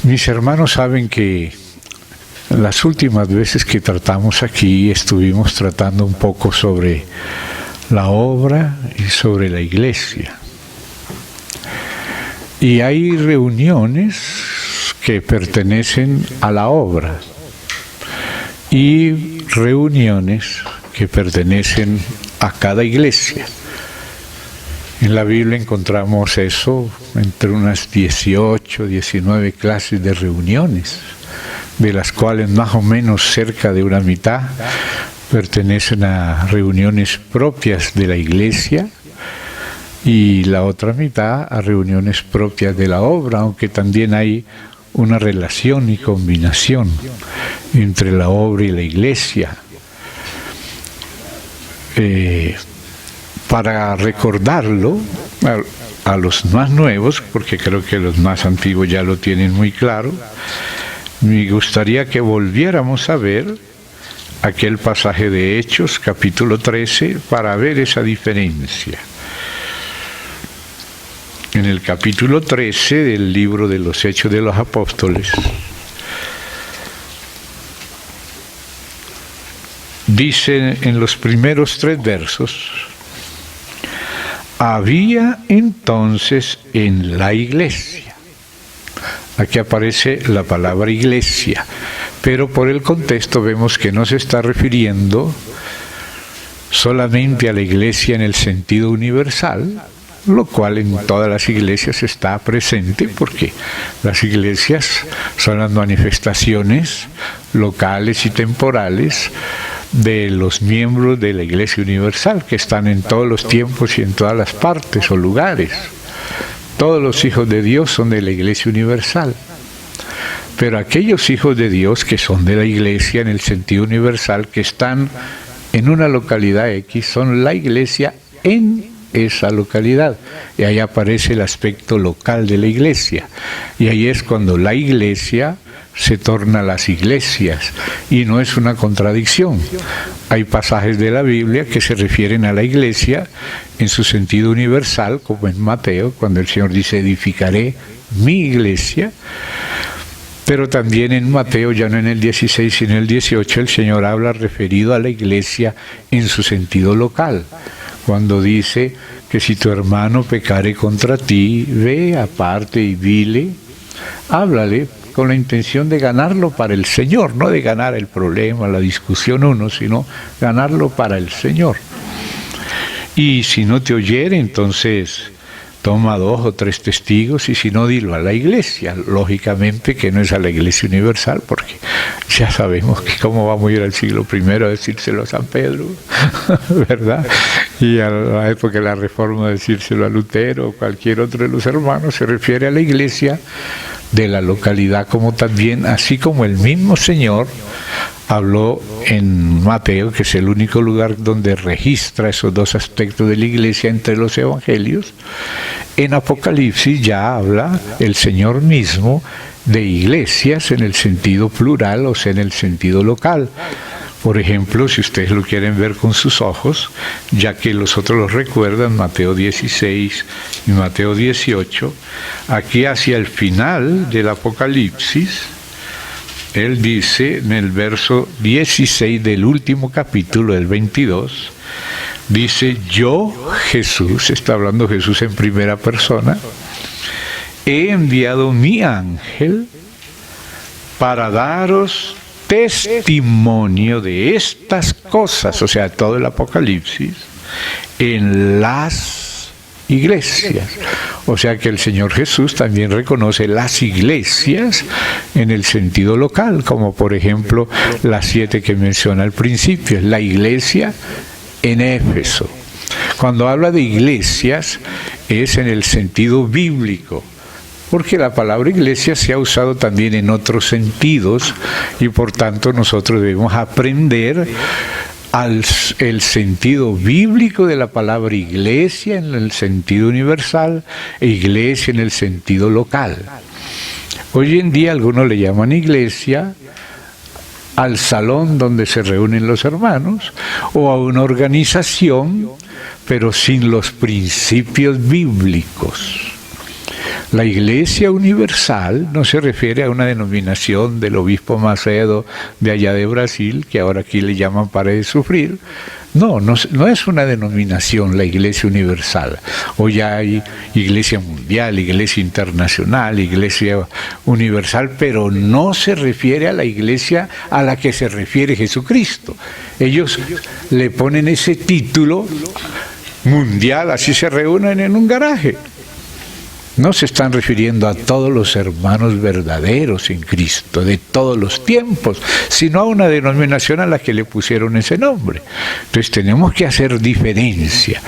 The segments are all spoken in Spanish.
Mis hermanos saben que las últimas veces que tratamos aquí estuvimos tratando un poco sobre la obra y sobre la iglesia. Y hay reuniones que pertenecen a la obra y reuniones que pertenecen a cada iglesia. En la Biblia encontramos eso entre unas 18, 19 clases de reuniones, de las cuales más o menos cerca de una mitad pertenecen a reuniones propias de la iglesia y la otra mitad a reuniones propias de la obra, aunque también hay una relación y combinación entre la obra y la iglesia. Para recordarlo a los más nuevos, porque creo que los más antiguos ya lo tienen muy claro, me gustaría que volviéramos a ver aquel pasaje de Hechos, capítulo 13, para ver esa diferencia. En el capítulo 13 del libro de los Hechos de los Apóstoles, dice en los primeros 3 versos: había entonces en la iglesia. Aquí aparece la palabra iglesia, pero por el contexto vemos que no se está refiriendo solamente a la iglesia en el sentido universal, lo cual en todas las iglesias está presente, porque las iglesias son las manifestaciones locales y temporales de los miembros de la Iglesia Universal, que están en todos los tiempos y en todas las partes o lugares. Todos los hijos de Dios son de la Iglesia Universal. Pero aquellos hijos de Dios que son de la Iglesia en el sentido universal, que están en una localidad X, son la Iglesia en esa localidad. Y ahí aparece el aspecto local de la Iglesia. Y ahí es cuando la Iglesia se torna las iglesias, y no es una contradicción. Hay pasajes de la Biblia que se refieren a la iglesia en su sentido universal, como en Mateo, cuando el Señor dice: edificaré mi iglesia. Pero también en Mateo, ya no en el 16, sino en el 18, el Señor habla referido a la iglesia en su sentido local, cuando dice que si tu hermano pecare contra ti, ve aparte y dile, háblale, con la intención de ganarlo para el Señor, no de ganar el problema, la discusión uno, sino ganarlo para el Señor. Y si no te oyere, entonces toma 2 o 3 testigos, y si no, dilo a la iglesia. Lógicamente que no es a la iglesia universal, porque ya sabemos que cómo vamos a ir al siglo I a decírselo a San Pedro, ¿verdad? Y a la época de la Reforma decírselo a Lutero o cualquier otro de los hermanos. Se refiere a la iglesia de la localidad, como también, así como el mismo Señor habló en Mateo, que es el único lugar donde registra esos 2 aspectos de la iglesia entre los evangelios. En Apocalipsis ya habla el Señor mismo de iglesias en el sentido plural, o sea, en el sentido local. Por ejemplo, si ustedes lo quieren ver con sus ojos, ya que los otros los recuerdan, Mateo 16 y Mateo 18, aquí hacia el final del Apocalipsis, él dice en el verso 16 del último capítulo, del 22, dice: yo, Jesús, está hablando Jesús en primera persona, he enviado mi ángel para daros testimonio de estas cosas, o sea, todo el Apocalipsis, en las iglesias. O sea que el Señor Jesús también reconoce las iglesias en el sentido local, como por ejemplo las 7 que menciona al principio. La iglesia en Éfeso. Cuando habla de iglesias es en el sentido bíblico, porque la palabra iglesia se ha usado también en otros sentidos, y por tanto nosotros debemos aprender el sentido bíblico de la palabra iglesia en el sentido universal e iglesia en el sentido local. Hoy en día algunos le llaman iglesia al salón donde se reúnen los hermanos, o a una organización, pero sin los principios bíblicos. La Iglesia Universal no se refiere a una denominación del obispo Macedo de allá de Brasil, que ahora aquí le llaman Pare de Sufrir. No es una denominación la Iglesia Universal. Hoy hay Iglesia Mundial, Iglesia Internacional, Iglesia Universal, pero no se refiere a la Iglesia a la que se refiere Jesucristo. Ellos le ponen ese título mundial, así se reúnen en un garaje. No se están refiriendo a todos los hermanos verdaderos en Cristo, de todos los tiempos, sino a una denominación a la que le pusieron ese nombre. Entonces tenemos que hacer diferencia.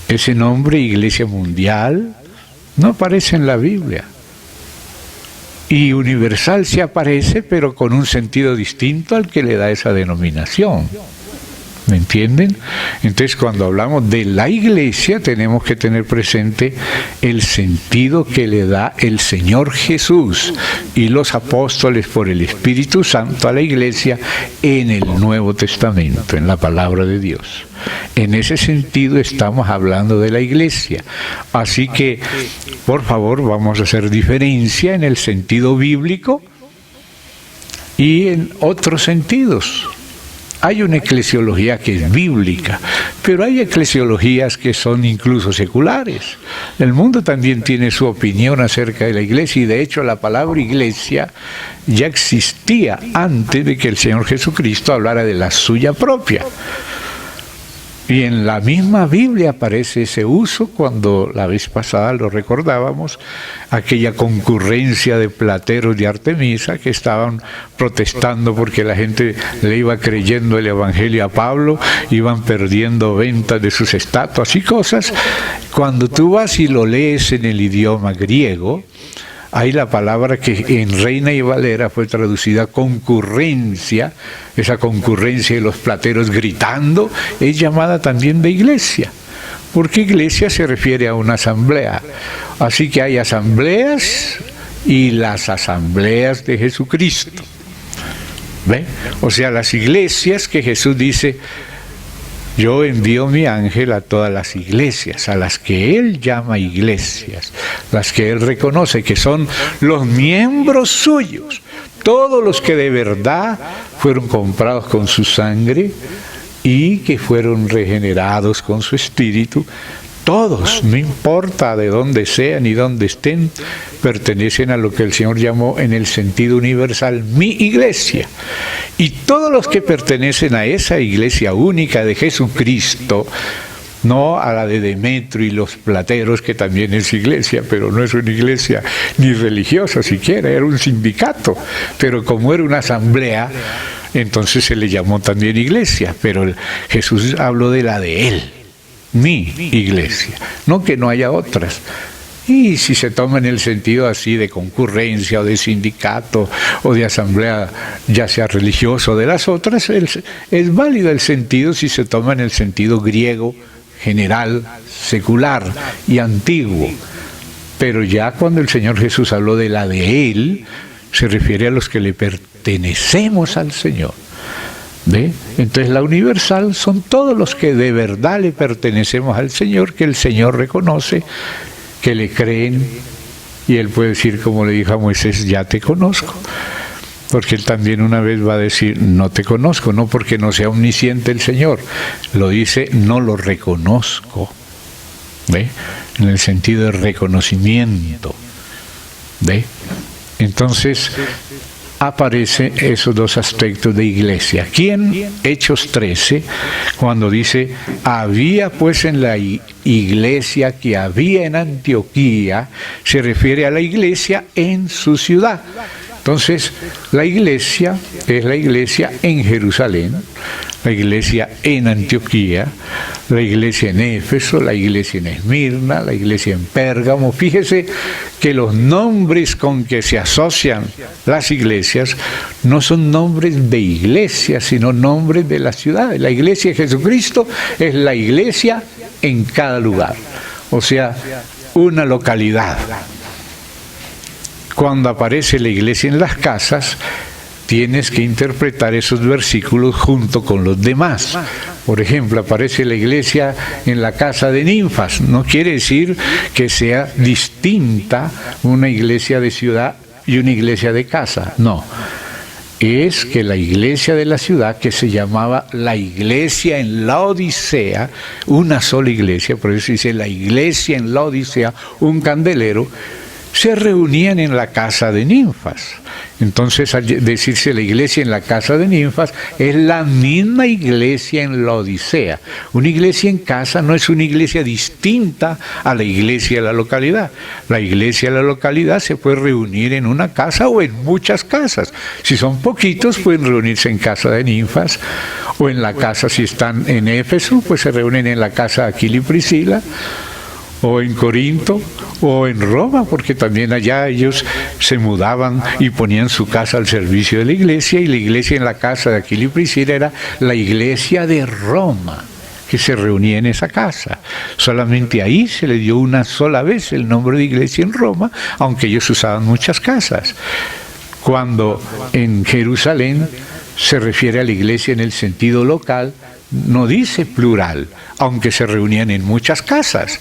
Ese nombre, Iglesia Mundial, no aparece en la Biblia. Y universal sí aparece, pero con un sentido distinto al que le da esa denominación. ¿Me entienden? Entonces, cuando hablamos de la Iglesia, tenemos que tener presente el sentido que le da el Señor Jesús y los apóstoles por el Espíritu Santo a la Iglesia en el Nuevo Testamento, en la Palabra de Dios. En ese sentido estamos hablando de la Iglesia. Así que, por favor, vamos a hacer diferencia en el sentido bíblico y en otros sentidos. Hay una eclesiología que es bíblica, pero hay eclesiologías que son incluso seculares. El mundo también tiene su opinión acerca de la Iglesia, y de hecho la palabra Iglesia ya existía antes de que el Señor Jesucristo hablara de la suya propia. Y en la misma Biblia aparece ese uso, cuando la vez pasada lo recordábamos, aquella concurrencia de plateros de Artemisa que estaban protestando porque la gente le iba creyendo el Evangelio a Pablo, iban perdiendo ventas de sus estatuas y cosas. Cuando tú vas y lo lees en el idioma griego, hay la palabra que en Reina y Valera fue traducida concurrencia. Esa concurrencia de los plateros gritando es llamada también de iglesia, porque iglesia se refiere a una asamblea. Así que hay asambleas y las asambleas de Jesucristo. ¿Ve? O sea, las iglesias que Jesús dice: yo envío mi ángel a todas las iglesias, a las que Él llama iglesias, las que Él reconoce que son los miembros suyos, todos los que de verdad fueron comprados con su sangre y que fueron regenerados con su espíritu. Todos, no importa de dónde sean y dónde estén, pertenecen a lo que el Señor llamó en el sentido universal mi iglesia. Y todos los que pertenecen a esa iglesia única de Jesucristo, no a la de Demetrio y los plateros, que también es iglesia, pero no es una iglesia ni religiosa siquiera, era un sindicato, pero como era una asamblea, entonces se le llamó también iglesia, pero Jesús habló de la de Él. Mi iglesia, no que no haya otras. Y si se toma en el sentido así de concurrencia o de sindicato o de asamblea, ya sea religioso o de las otras, es válido el sentido si se toma en el sentido griego, general, secular y antiguo. Pero ya cuando el Señor Jesús habló de la de Él, se refiere a los que le pertenecemos al Señor. ¿Ve? Entonces la universal son todos los que de verdad le pertenecemos al Señor, que el Señor reconoce, que le creen, y Él puede decir, como le dijo a Moisés: ya te conozco, porque Él también una vez va a decir: no te conozco, no porque no sea omnisciente el Señor, lo dice: no lo reconozco. ¿Ve? En el sentido de reconocimiento. ¿Ve? Entonces aparecen esos dos aspectos de iglesia. Aquí en Hechos 13, cuando dice: había pues en la iglesia que había en Antioquía, se refiere a la iglesia en su ciudad. Entonces, la iglesia es la iglesia en Jerusalén, la iglesia en Antioquía, la iglesia en Éfeso, la iglesia en Esmirna, la iglesia en Pérgamo. Fíjese que los nombres con que se asocian las iglesias no son nombres de iglesia, sino nombres de la ciudad. La iglesia de Jesucristo es la iglesia en cada lugar, o sea, una localidad. Cuando aparece la iglesia en las casas, tienes que interpretar esos versículos junto con los demás, Por ejemplo, aparece la iglesia en la casa de ninfas. No quiere decir que sea distinta una iglesia de ciudad y una iglesia de casa. No. Es que la iglesia de la ciudad, que se llamaba la iglesia en la Odisea, una sola iglesia, por eso dice la iglesia en la Odisea, un candelero, se reunían en la casa de ninfas. Entonces, al decirse la iglesia en la casa de ninfas, es la misma iglesia en la Odisea. Una iglesia en casa no es una iglesia distinta a la iglesia de la localidad. La iglesia de la localidad se puede reunir en una casa o en muchas casas. Si son poquitos, pueden reunirse en casa de ninfas, o en la casa, si están en Éfeso, pues se reúnen en la casa de Aquila y Priscila, o en Corinto, o en Roma, porque también allá ellos se mudaban y ponían su casa al servicio de la iglesia, y la iglesia en la casa de Aquila y Priscila era la iglesia de Roma, que se reunía en esa casa. Solamente ahí se le dio una sola vez el nombre de iglesia en Roma, aunque ellos usaban muchas casas. Cuando en Jerusalén se refiere a la iglesia en el sentido local, no dice plural, aunque se reunían en muchas casas.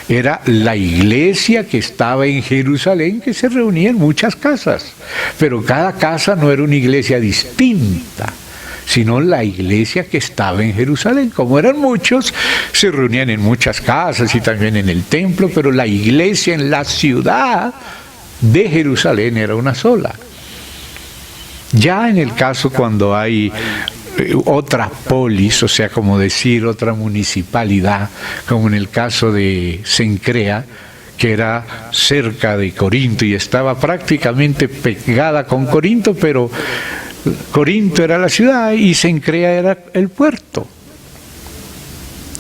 Era la iglesia que estaba en Jerusalén que se reunía en muchas casas. Pero cada casa no era una iglesia distinta, sino la iglesia que estaba en Jerusalén. Como eran muchos, se reunían en muchas casas y también en el templo, pero la iglesia en la ciudad de Jerusalén era una sola. Ya en el caso cuando hay otra polis, o sea, como decir, otra municipalidad, como en el caso de Cencrea, que era cerca de Corinto y estaba prácticamente pegada con Corinto, pero Corinto era la ciudad y Cencrea era el puerto.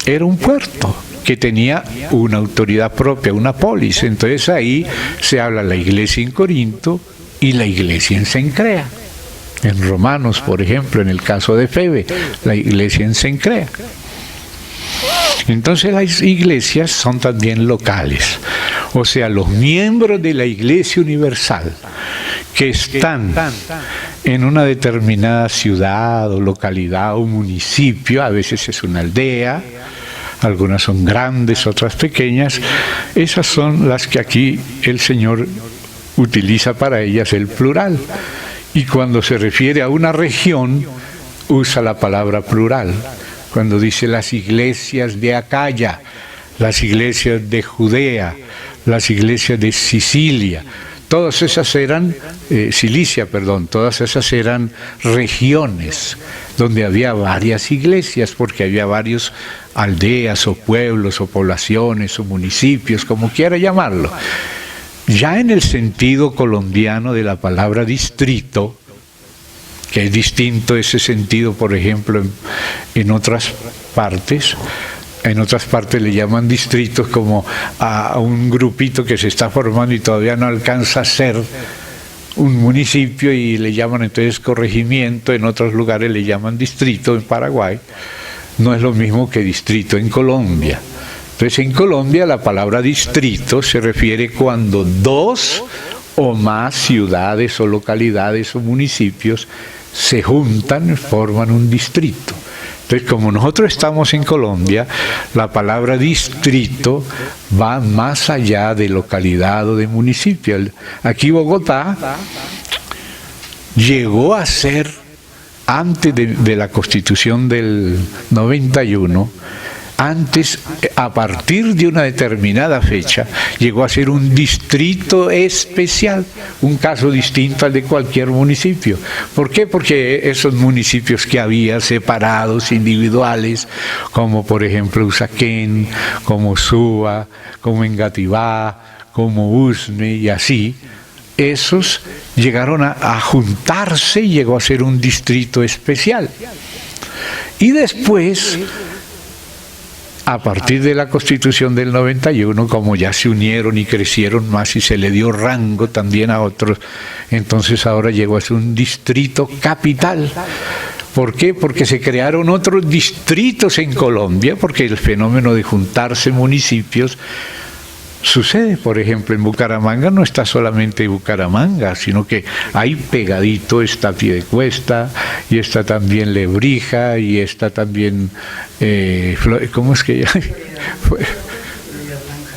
Era un puerto que tenía una autoridad propia, una polis. Entonces ahí se habla la iglesia en Corinto y la iglesia en Cencrea. En Romanos, por ejemplo, en el caso de Febe, la iglesia en Cencrea. Entonces las iglesias son también locales. O sea, los miembros de la iglesia universal que están en una determinada ciudad o localidad o municipio, a veces es una aldea, algunas son grandes, otras pequeñas, esas son las que aquí el Señor utiliza para ellas el plural. Y cuando se refiere a una región, usa la palabra plural. Cuando dice las iglesias de Acaya, las iglesias de Judea, las iglesias de Sicilia, todas esas eran, todas esas eran regiones donde había varias iglesias, porque había varios aldeas o pueblos o poblaciones o municipios, como quiera llamarlo. Ya en el sentido colombiano de la palabra distrito, que es distinto ese sentido, por ejemplo, en otras partes le llaman distritos como a un grupito que se está formando y todavía no alcanza a ser un municipio y le llaman entonces corregimiento, en otros lugares le llaman distrito, en Paraguay, no es lo mismo que distrito en Colombia. Entonces, en Colombia la palabra distrito se refiere cuando dos o más ciudades o localidades o municipios se juntan, forman un distrito. Entonces, como nosotros estamos en Colombia, la palabra distrito va más allá de localidad o de municipio. Aquí Bogotá llegó a ser, antes de la Constitución del 91, antes, a partir de una determinada fecha, llegó a ser un distrito especial, un caso distinto al de cualquier municipio. ¿Por qué? Porque esos municipios que había separados, individuales, como por ejemplo Usaquén, como Suba, como Engativá, como Usme y así, esos llegaron a juntarse y llegó a ser un distrito especial. Y después, a partir de la Constitución del 91, como ya se unieron y crecieron más y se le dio rango también a otros, entonces ahora llegó a ser un distrito capital. ¿Por qué? Porque se crearon otros distritos en Colombia, porque el fenómeno de juntarse municipios sucede, por ejemplo, en Bucaramanga no está solamente Bucaramanga, sino que ahí pegadito está Piedecuesta, y está también Lebrija, y está también, ¿cómo es que ya?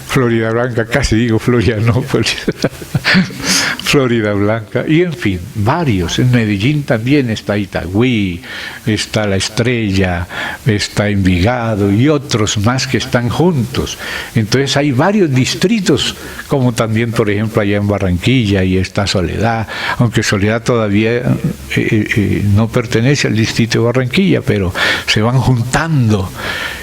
Florida Blanca, casi digo Florida, no, Florida Blanca, y en fin, varios. En Medellín también está Itagüí, está La Estrella, está Envigado y otros más que están juntos. Entonces hay varios distritos, como también, por ejemplo, allá en Barranquilla, y está Soledad, aunque Soledad todavía no pertenece al distrito de Barranquilla, pero se van juntando.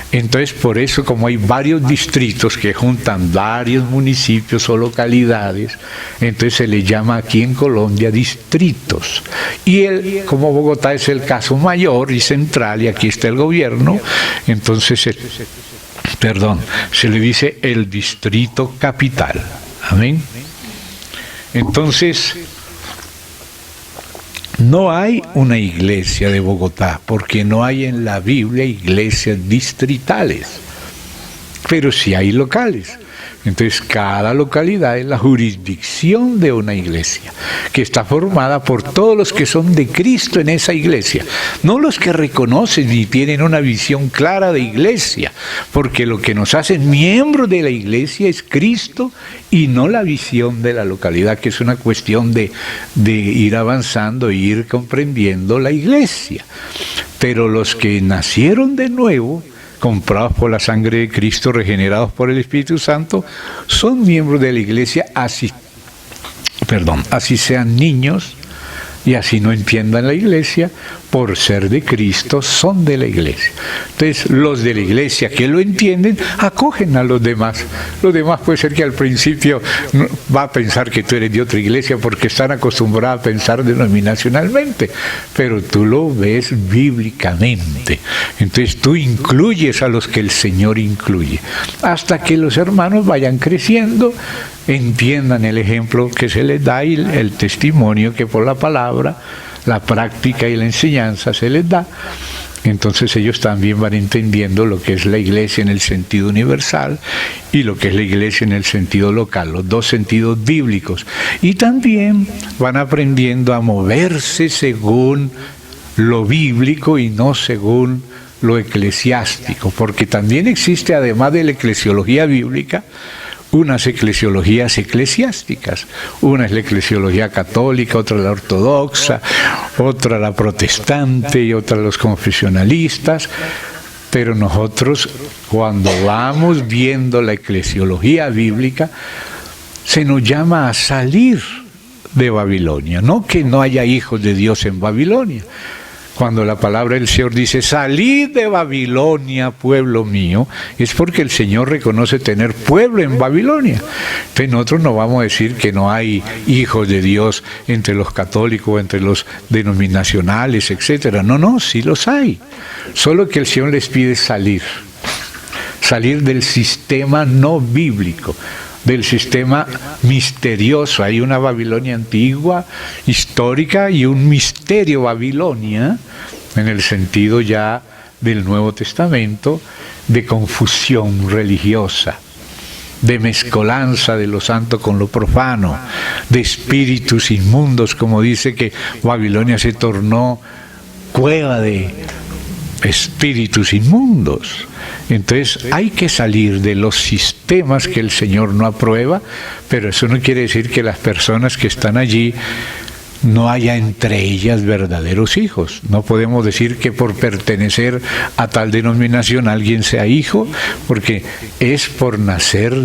Entonces, por eso, como hay varios distritos que juntan varios municipios o localidades, entonces se le llama aquí en Colombia distritos. Y como Bogotá es el caso mayor y central, y aquí está el gobierno, entonces, se le dice el distrito capital. Amén. Entonces, no hay una iglesia de Bogotá, porque no hay en la Biblia iglesias distritales, pero sí hay locales. Entonces, cada localidad es la jurisdicción de una iglesia, que está formada por todos los que son de Cristo en esa iglesia, no los que reconocen y tienen una visión clara de iglesia, porque lo que nos hace miembros de la iglesia es Cristo y no la visión de la localidad, que es una cuestión de ir avanzando e ir comprendiendo la iglesia. Pero los que nacieron de nuevo, comprados por la sangre de Cristo, regenerados por el Espíritu Santo, son miembros de la iglesia, así sean niños y así no entiendan la iglesia, por ser de Cristo son de la iglesia. Entonces, los de la iglesia que lo entienden, acogen a los demás. Los demás puede ser que al principio va a pensar que tú eres de otra iglesia porque están acostumbrados a pensar denominacionalmente, pero tú lo ves bíblicamente. Entonces, tú incluyes a los que el Señor incluye, hasta que los hermanos vayan creciendo, entiendan el ejemplo que se les da y el testimonio que por la palabra, la práctica y la enseñanza se les da. Entonces ellos también van entendiendo lo que es la iglesia en el sentido universal y lo que es la iglesia en el sentido local, los dos sentidos bíblicos. Y también van aprendiendo a moverse según lo bíblico y no según lo eclesiástico, porque también existe, además de la eclesiología bíblica, unas eclesiologías eclesiásticas. Una es la eclesiología católica, otra la ortodoxa, otra la protestante y otra los confesionalistas. Pero nosotros, cuando vamos viendo la eclesiología bíblica, se nos llama a salir de Babilonia. No que no haya hijos de Dios en Babilonia. Cuando la palabra del Señor dice, salid de Babilonia, pueblo mío, es porque el Señor reconoce tener pueblo en Babilonia. Entonces nosotros no vamos a decir que no hay hijos de Dios entre los católicos, entre los denominacionales, etcétera. No, sí los hay. Solo que el Señor les pide salir del sistema no bíblico, del sistema misterioso. Hay una Babilonia antigua, histórica, y un misterio Babilonia, en el sentido ya del Nuevo Testamento, de confusión religiosa, de mezcolanza de lo santo con lo profano, de espíritus inmundos, como dice que Babilonia se tornó cueva de espíritus inmundos. Entonces hay que salir de los sistemas que el Señor no aprueba, pero eso no quiere decir que las personas que están allí no haya entre ellas verdaderos hijos. No podemos decir que por pertenecer a tal denominación alguien sea hijo, porque es por nacer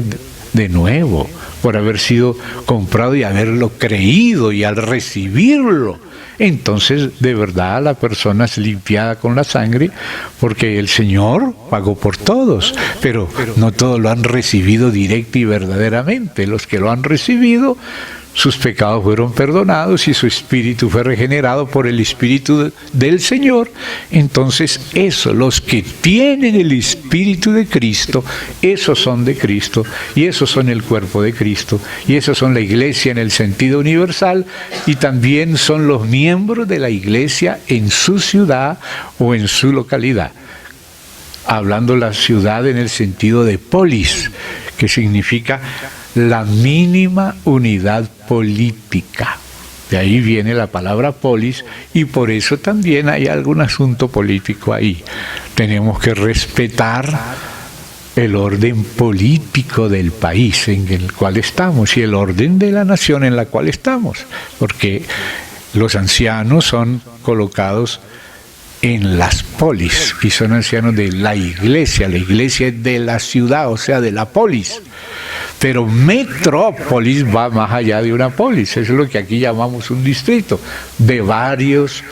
de nuevo, por haber sido comprado y haberlo creído, y al recibirlo, entonces de verdad la persona es limpiada con la sangre, porque el Señor pagó por todos, pero no todos lo han recibido directa y verdaderamente. Los que lo han recibido, sus pecados fueron perdonados y su espíritu fue regenerado por el Espíritu del Señor. Entonces los que tienen el Espíritu de Cristo, esos son de Cristo, y esos son el cuerpo de Cristo, y esos son la iglesia en el sentido universal, y también son los miembros de la iglesia en su ciudad o en su localidad. Hablando la ciudad en el sentido de polis, que significa la mínima unidad política. De ahí viene la palabra polis, y por eso también hay algún asunto político ahí. Tenemos que respetar el orden político del país en el cual estamos y el orden de la nación en la cual estamos, porque los ancianos son colocados en las polis y son ancianos de la iglesia es de la ciudad, o sea, de la polis. Pero metrópolis va más allá de una polis, eso es lo que aquí llamamos un distrito, de varias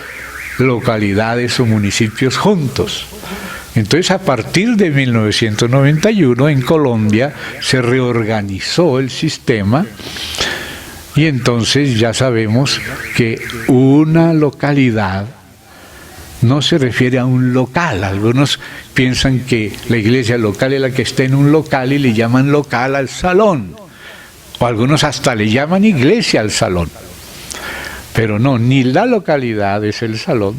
localidades o municipios juntos. Entonces, a partir de 1991 en Colombia se reorganizó el sistema y entonces ya sabemos que una localidad no se refiere a un local. Algunos piensan que la iglesia local es la que está en un local y le llaman local al salón. O algunos hasta le llaman iglesia al salón. Pero no, ni la localidad es el salón,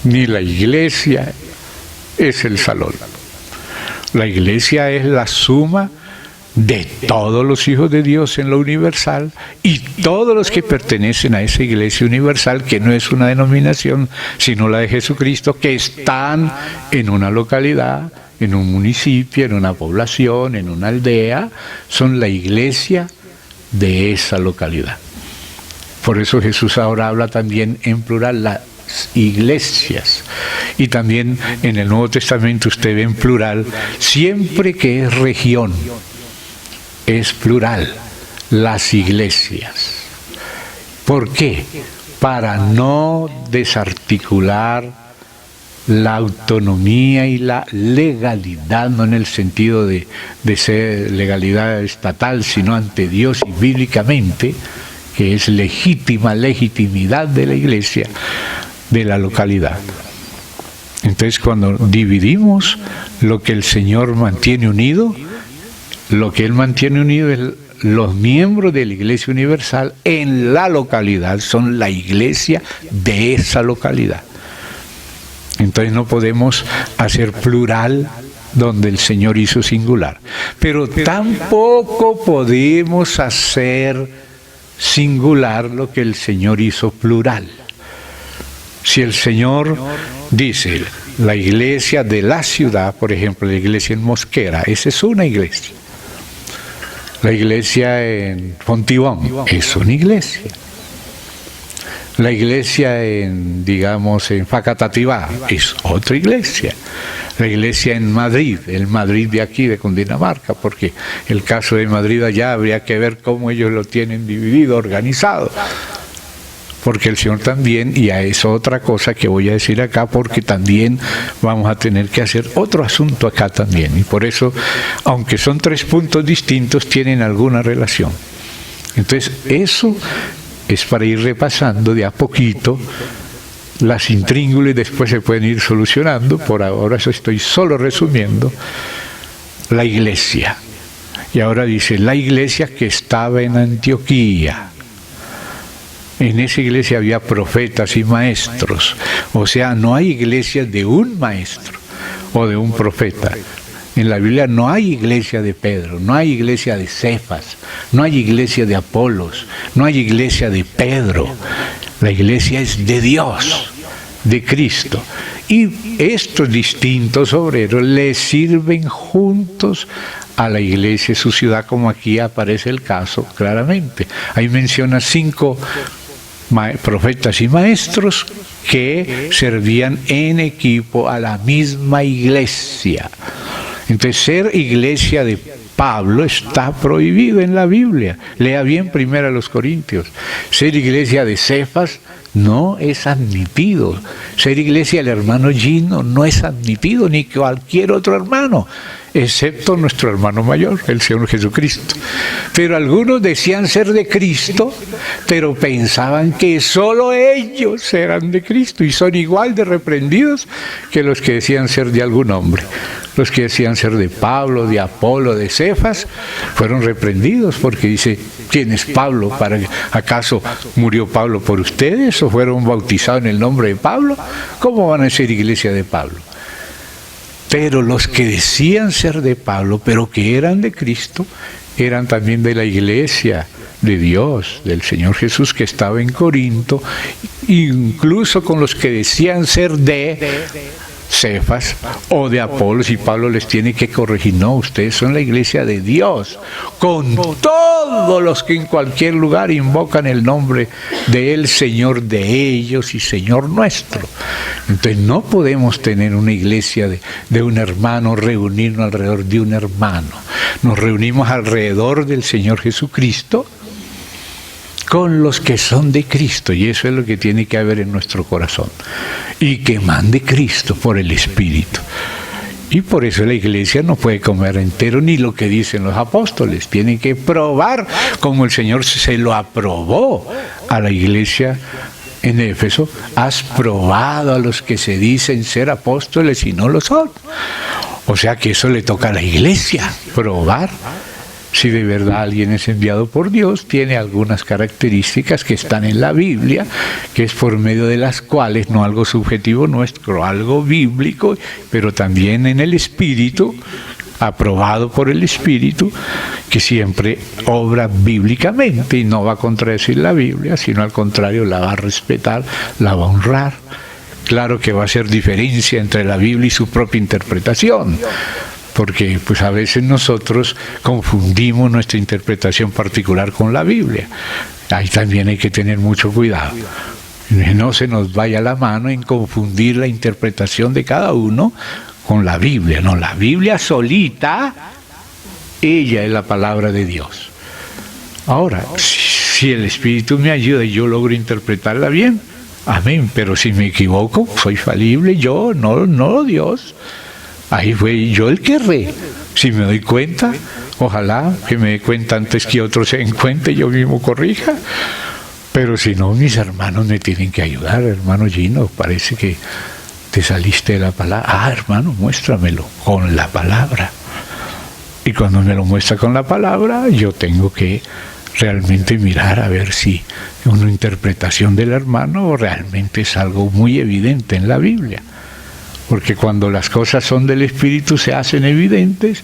ni la iglesia es el salón. La iglesia es la suma de todos los hijos de Dios en lo universal y todos los que pertenecen a esa iglesia universal, que no es una denominación, sino la de Jesucristo, que están en una localidad, en un municipio, en una población, en una aldea, son la iglesia de esa localidad. Por eso Jesús ahora habla también en plural, las iglesias. Y también en el Nuevo Testamento usted ve en plural, siempre que es región, es plural, las iglesias. ¿Por qué? Para no desarticular la autonomía y la legalidad, no en el sentido de ser legalidad estatal, sino ante Dios y bíblicamente, que es legitimidad de la iglesia, de la localidad. Entonces, cuando dividimos lo que el Señor mantiene unido, lo que Él mantiene unido es los miembros de la Iglesia Universal en la localidad, son la iglesia de esa localidad. Entonces no podemos hacer plural donde el Señor hizo singular. Pero tampoco podemos hacer singular lo que el Señor hizo plural. Si el Señor dice, la iglesia de la ciudad, por ejemplo, la iglesia en Mosquera, esa es una iglesia. La iglesia en Fontibón es una iglesia. La iglesia en, digamos, en Facatativá es otra iglesia. La iglesia en Madrid, el Madrid de aquí, de Cundinamarca, porque el caso de Madrid allá habría que ver cómo ellos lo tienen dividido, organizado. Porque el Señor también, y a eso otra cosa que voy a decir acá, porque también vamos a tener que hacer otro asunto acá también. Y por eso, aunque son 3 puntos distintos, tienen alguna relación. Entonces, eso es para ir repasando de a poquito las intríngulas y después se pueden ir solucionando. Por ahora eso estoy solo resumiendo. La iglesia. Y ahora dice, la iglesia que estaba en Antioquía. En esa iglesia había profetas y maestros. O sea, no hay iglesias de un maestro o de un profeta. En la Biblia no hay iglesia de Pedro, no hay iglesia de Cefas, no hay iglesia de Apolos, no hay iglesia de Pedro. La iglesia es de Dios, de Cristo. Y estos distintos obreros le sirven juntos a la iglesia, su ciudad, como aquí aparece el caso claramente. Ahí menciona 5 profetas y maestros que servían en equipo a la misma iglesia. Entonces, ser iglesia de Pablo está prohibido en la Biblia. Lea bien 1 Corintios. Ser iglesia de Cefas no es admitido. Ser iglesia del hermano Gino no es admitido, ni cualquier otro hermano, excepto nuestro hermano mayor, el Señor Jesucristo. Pero algunos decían ser de Cristo, pero pensaban que solo ellos eran de Cristo y son igual de reprendidos que los que decían ser de algún hombre. Los que decían ser de Pablo, de Apolo, de Cefas, fueron reprendidos porque dice, ¿quién es Pablo? ¿Acaso murió Pablo por ustedes o fueron bautizados en el nombre de Pablo? ¿Cómo van a ser iglesia de Pablo? Pero los que decían ser de Pablo, pero que eran de Cristo, eran también de la iglesia de Dios, del Señor Jesús que estaba en Corinto, incluso con los que decían ser de Cefas o de Apolos, y Pablo les tiene que corregir: no, ustedes son la iglesia de Dios, con todos los que en cualquier lugar invocan el nombre del Señor de ellos y Señor nuestro. Entonces no podemos tener una iglesia de un hermano, reunirnos alrededor de un hermano. Nos reunimos alrededor del Señor Jesucristo, con los que son de Cristo, y eso es lo que tiene que haber en nuestro corazón, y que mande Cristo por el Espíritu. Y por eso la iglesia no puede comer entero ni lo que dicen los apóstoles, tiene que probar como el Señor se lo aprobó a la iglesia en Éfeso: has probado a los que se dicen ser apóstoles y no lo son. O sea que eso le toca a la iglesia, probar si de verdad alguien es enviado por Dios. Tiene algunas características que están en la Biblia, que es por medio de las cuales, no algo subjetivo nuestro, algo bíblico, pero también en el Espíritu, aprobado por el Espíritu, que siempre obra bíblicamente y no va a contradecir la Biblia, sino al contrario, la va a respetar, la va a honrar. Claro que va a hacer diferencia entre la Biblia y su propia interpretación, porque pues a veces nosotros confundimos nuestra interpretación particular con la Biblia. Ahí también hay que tener mucho cuidado. No se nos vaya la mano en confundir la interpretación de cada uno con la Biblia. No, la Biblia solita, ella es la palabra de Dios. Ahora, si el Espíritu me ayuda y yo logro interpretarla bien, amén. Pero si me equivoco, soy falible yo, no Dios. Ahí fue yo el que erré. Si me doy cuenta, ojalá que me dé cuenta antes que otros se den cuenta y yo mismo corrija. Pero si no, mis hermanos me tienen que ayudar. Hermano Gino, parece que te saliste de la palabra. Ah, hermano, muéstramelo con la palabra. Y cuando me lo muestra con la palabra, yo tengo que realmente mirar a ver si es una interpretación del hermano o realmente es algo muy evidente en la Biblia. Porque cuando las cosas son del Espíritu se hacen evidentes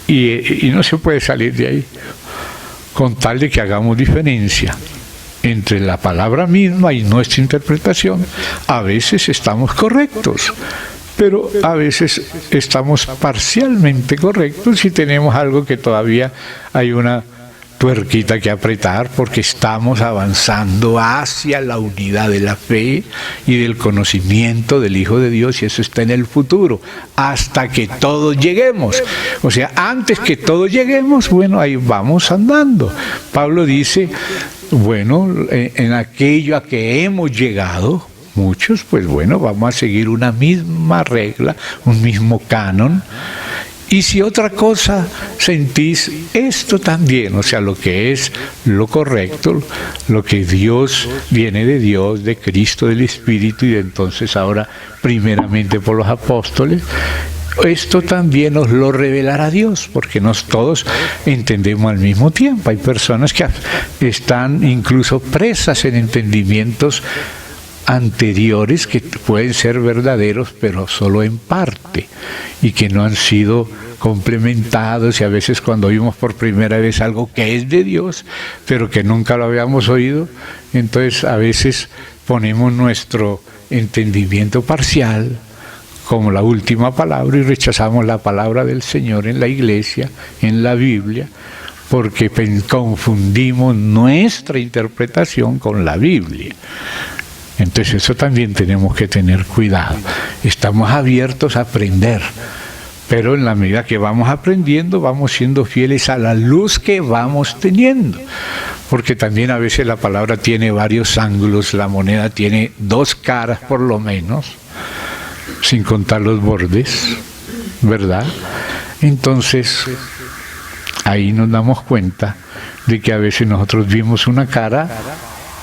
y no se puede salir de ahí, con tal de que hagamos diferencia entre la palabra misma y nuestra interpretación. A veces estamos correctos, pero a veces estamos parcialmente correctos y tenemos algo que todavía hay una tuerquita que apretar, porque estamos avanzando hacia la unidad de la fe y del conocimiento del Hijo de Dios, y eso está en el futuro, hasta que todos lleguemos. O sea, antes que todos lleguemos, bueno, ahí vamos andando. Pablo dice, bueno, en aquello a que hemos llegado, muchos, pues bueno, vamos a seguir una misma regla, un mismo canon. Y si otra cosa sentís, esto también, o sea, lo que es lo correcto, lo que Dios viene de Dios, de Cristo, del Espíritu, y de entonces ahora primeramente por los apóstoles, esto también nos lo revelará Dios, porque no todos entendemos al mismo tiempo. Hay personas que están incluso presas en entendimientos anteriores que pueden ser verdaderos, pero solo en parte, y que no han sido complementados, y a veces cuando oímos por primera vez algo que es de Dios, pero que nunca lo habíamos oído, entonces a veces ponemos nuestro entendimiento parcial como la última palabra y rechazamos la palabra del Señor en la iglesia, en la Biblia, porque confundimos nuestra interpretación con la Biblia. Entonces eso también tenemos que tener cuidado. Estamos abiertos a aprender, pero en la medida que vamos aprendiendo, vamos siendo fieles a la luz que vamos teniendo. Porque también a veces la palabra tiene varios ángulos, la moneda tiene dos caras por lo menos, sin contar los bordes, ¿verdad? Entonces, ahí nos damos cuenta de que a veces nosotros vimos una cara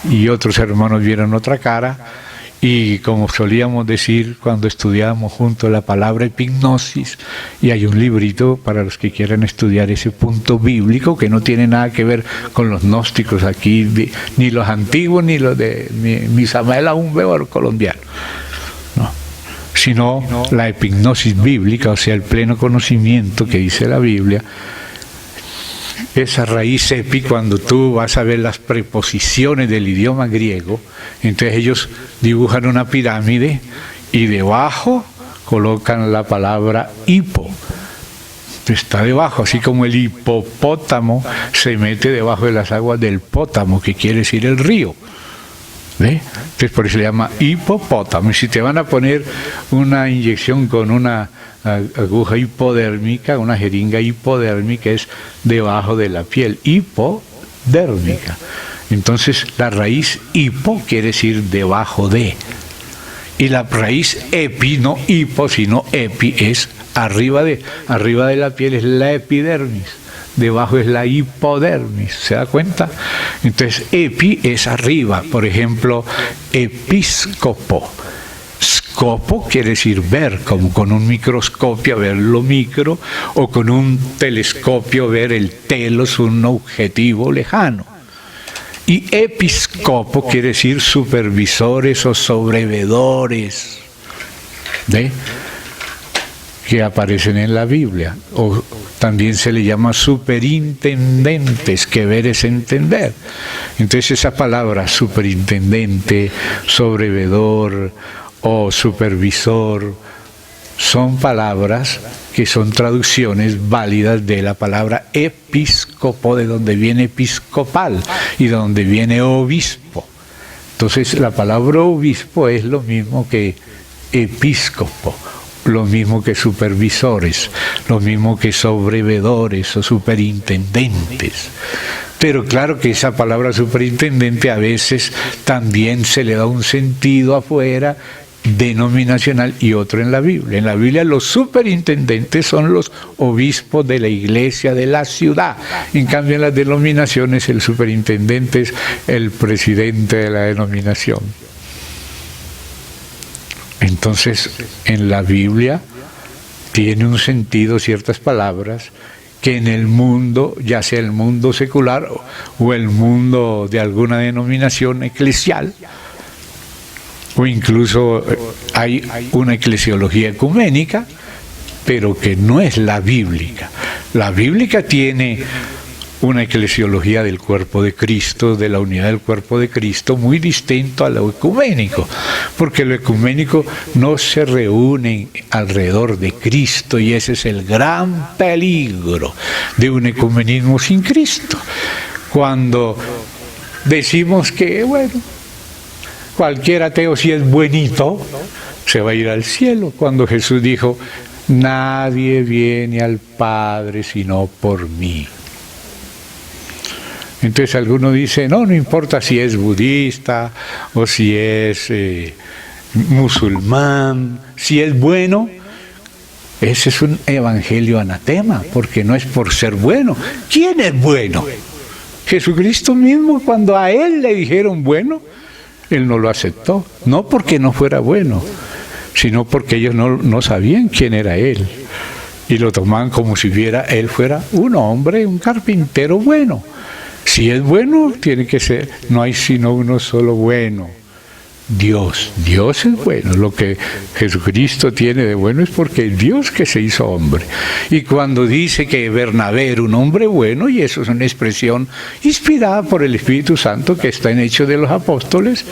y otros hermanos vieron otra cara, y como solíamos decir cuando estudiábamos juntos la palabra epignosis, y hay un librito para los que quieran estudiar ese punto bíblico que no tiene nada que ver con los gnósticos aquí, ni los antiguos ni los de ni Samael Aún Weor colombiano, no, sino la epignosis bíblica, o sea, el pleno conocimiento que dice la Biblia. Esa raíz epi, cuando tú vas a ver las preposiciones del idioma griego, entonces ellos dibujan una pirámide y debajo colocan la palabra hipo. Está debajo, así como el hipopótamo se mete debajo de las aguas del pótamo, que quiere decir el río. ¿Ve? Entonces por eso se llama hipopótamo. Y si te van a poner una inyección con una aguja hipodérmica, una jeringa hipodérmica, es debajo de la piel, hipodérmica. Entonces la raíz hipo quiere decir debajo de. Y la raíz epi, no hipo, sino epi, es arriba de la piel, es la epidermis. Debajo es la hipodermis, ¿se da cuenta? Entonces, epi es arriba, por ejemplo, episcopo. Scopo quiere decir ver, como con un microscopio ver lo micro, o con un telescopio ver el telos, un objetivo lejano. Y episcopo quiere decir supervisores o sobrevedores, ¿ve? Que aparecen en la Biblia, o también se le llama superintendentes, que ver es entender. Entonces esa palabra superintendente, sobrevedor o supervisor son palabras que son traducciones válidas de la palabra episcopo, de donde viene episcopal y de donde viene obispo. Entonces la palabra obispo es lo mismo que episcopo, lo mismo que supervisores, lo mismo que sobrevedores o superintendentes. Pero claro que esa palabra superintendente a veces también se le da un sentido afuera, denominacional, y otro en la Biblia. En la Biblia los superintendentes son los obispos de la iglesia de la ciudad. En cambio en las denominaciones el superintendente es el presidente de la denominación. Entonces, en la Biblia tiene un sentido ciertas palabras que en el mundo, ya sea el mundo secular o el mundo de alguna denominación eclesial, o incluso hay una eclesiología ecuménica, pero que no es la bíblica. La bíblica tiene una eclesiología del cuerpo de Cristo, de la unidad del cuerpo de Cristo, muy distinto a lo ecuménico, porque lo ecuménico no se reúne alrededor de Cristo, y ese es el gran peligro de un ecumenismo sin Cristo. Cuando decimos que, bueno, cualquier ateo, si es buenito, se va a ir al cielo, cuando Jesús dijo, nadie viene al Padre sino por mí. Entonces alguno dice, no importa si es budista o si es musulmán, si es bueno, ese es un evangelio anatema, porque no es por ser bueno. ¿Quién es bueno? Jesucristo mismo, cuando a él le dijeron bueno, él no lo aceptó, no porque no fuera bueno, sino porque ellos no sabían quién era él, y lo tomaban como si él fuera un hombre, un carpintero bueno. Si es bueno, tiene que ser, no hay sino uno solo bueno, Dios. Dios es bueno. Lo que Jesucristo tiene de bueno es porque es Dios que se hizo hombre. Y cuando dice que Bernabé era un hombre bueno, y eso es una expresión inspirada por el Espíritu Santo que está en Hechos de los Apóstoles,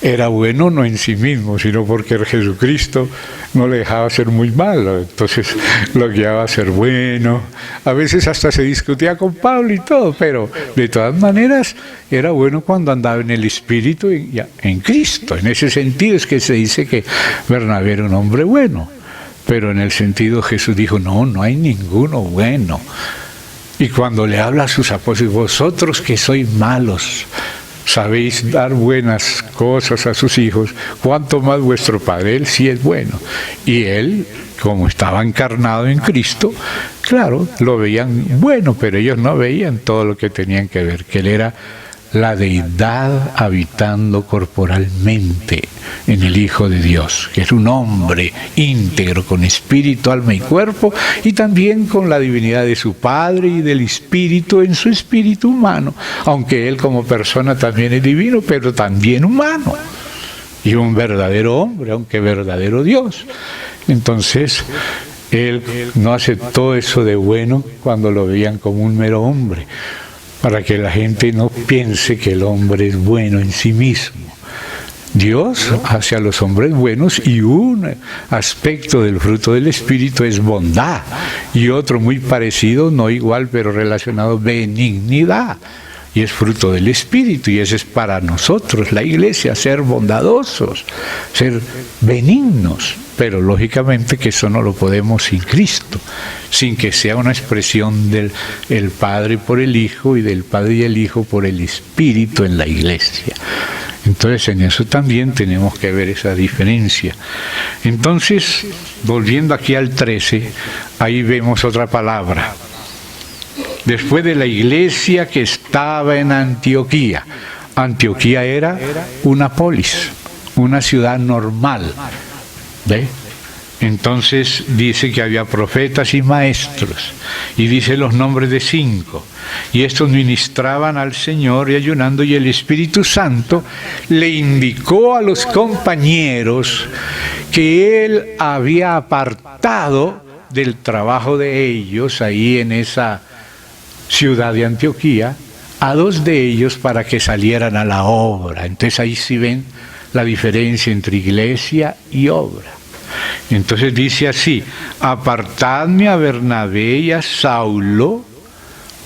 era bueno no en sí mismo, sino porque Jesucristo no le dejaba ser muy malo, entonces lo guiaba a ser bueno. A veces hasta se discutía con Pablo y todo, pero de todas maneras era bueno cuando andaba en el Espíritu y en Cristo. En ese sentido es que se dice que Bernabé era un hombre bueno, pero en el sentido Jesús dijo, no hay ninguno bueno. Y cuando le habla a sus apóstoles, vosotros que sois malos, sabéis dar buenas cosas a sus hijos, cuánto más vuestro Padre, Él sí es bueno. Y Él, como estaba encarnado en Cristo, claro, lo veían bueno, pero ellos no veían todo lo que tenían que ver, que Él era la deidad habitando corporalmente en el Hijo de Dios, que es un hombre íntegro con espíritu, alma y cuerpo, y también con la divinidad de su Padre y del Espíritu en su espíritu humano, aunque Él como persona también es divino, pero también humano. y un verdadero hombre, aunque verdadero Dios. Entonces, él no aceptó eso de bueno cuando lo veían como un mero hombre, para que la gente no piense que el hombre es bueno en sí mismo. Dios hace a los hombres buenos y un aspecto del fruto del Espíritu es bondad, y otro muy parecido, no igual pero relacionado, benignidad, y es fruto del Espíritu, y ese es para nosotros, la Iglesia, ser bondadosos, ser benignos, pero lógicamente que eso no lo podemos sin Cristo, sin que sea una expresión del el Padre por el Hijo y del Padre y el Hijo por el Espíritu en la Iglesia. Entonces en eso también tenemos que ver esa diferencia. Entonces, volviendo aquí al 13, ahí vemos otra palabra. Después de la iglesia que estaba en Antioquía. Antioquía era una polis, una ciudad normal. ¿Ve? Entonces dice que había profetas y maestros, y dice los nombres de 5, y estos ministraban al Señor y ayunando, y el Espíritu Santo le indicó a los compañeros que Él había apartado del trabajo de ellos ahí en esa ciudad de Antioquía a 2 de ellos para que salieran a la obra. Entonces ahí sí ven la diferencia entre iglesia y obra. Entonces dice así: apartadme a Bernabé y a Saulo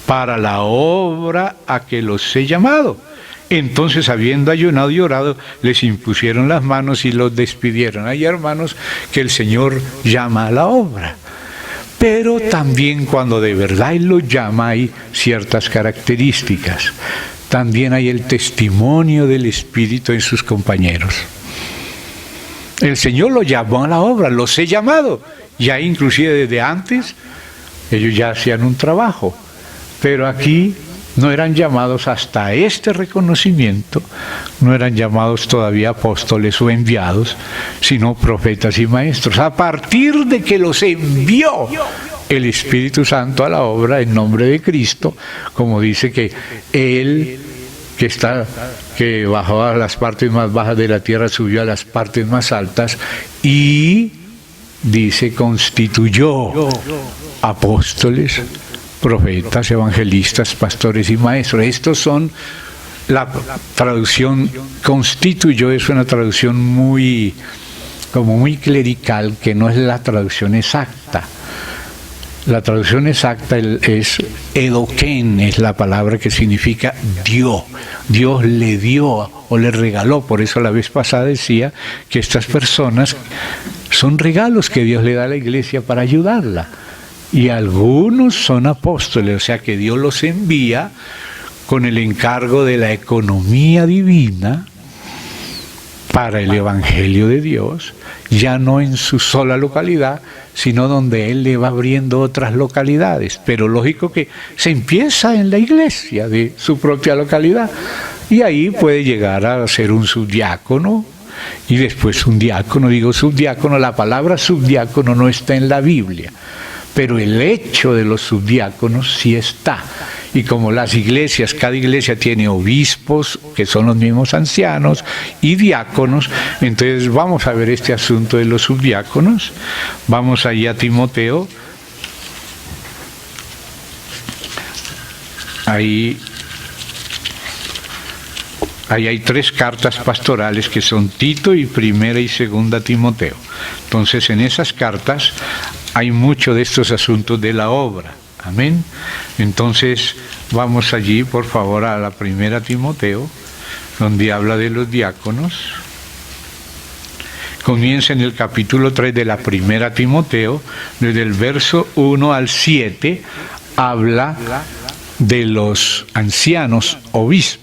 para la obra a que los he llamado. Entonces, habiendo ayunado y orado, les impusieron las manos y los despidieron. Hay hermanos que el Señor llama a la obra, pero también cuando de verdad Él los llama hay ciertas características. También hay el testimonio del Espíritu en sus compañeros. El Señor los llamó a la obra, los he llamado. Ya inclusive desde antes, ellos ya hacían un trabajo. Pero aquí no eran llamados hasta este reconocimiento, no eran llamados todavía apóstoles o enviados, sino profetas y maestros. A partir de que los envió el Espíritu Santo a la obra en nombre de Cristo, como dice que Él, que bajó a las partes más bajas de la tierra, subió a las partes más altas y, dice, constituyó apóstoles, profetas, evangelistas, pastores y maestros. Estos son, la traducción constituyó es una traducción muy clerical, que no es la traducción exacta. La traducción exacta es edoken, es la palabra que significa dio. Dios le dio o le regaló. Por eso la vez pasada decía que estas personas son regalos que Dios le da a la iglesia para ayudarla. Y algunos son apóstoles, o sea que Dios los envía con el encargo de la economía divina para el Evangelio de Dios, ya no en su sola localidad, sino donde Él le va abriendo otras localidades. Pero lógico que se empieza en la iglesia de su propia localidad, y ahí puede llegar a ser un subdiácono, y después un diácono. Digo subdiácono, la palabra subdiácono no está en la Biblia, pero el hecho de los subdiáconos sí está. Y como las iglesias, cada iglesia tiene obispos, que son los mismos ancianos, y diáconos, entonces vamos a ver este asunto de los subdiáconos. Vamos ahí a Timoteo. Ahí hay 3 cartas pastorales que son Tito y Primera y Segunda Timoteo. Entonces en esas cartas hay mucho de estos asuntos de la obra. Amén. Entonces vamos allí, por favor, a la Primera Timoteo, donde habla de los diáconos. Comienza en el capítulo 3 de la Primera Timoteo, desde el verso 1 al 7, habla de los ancianos obispos.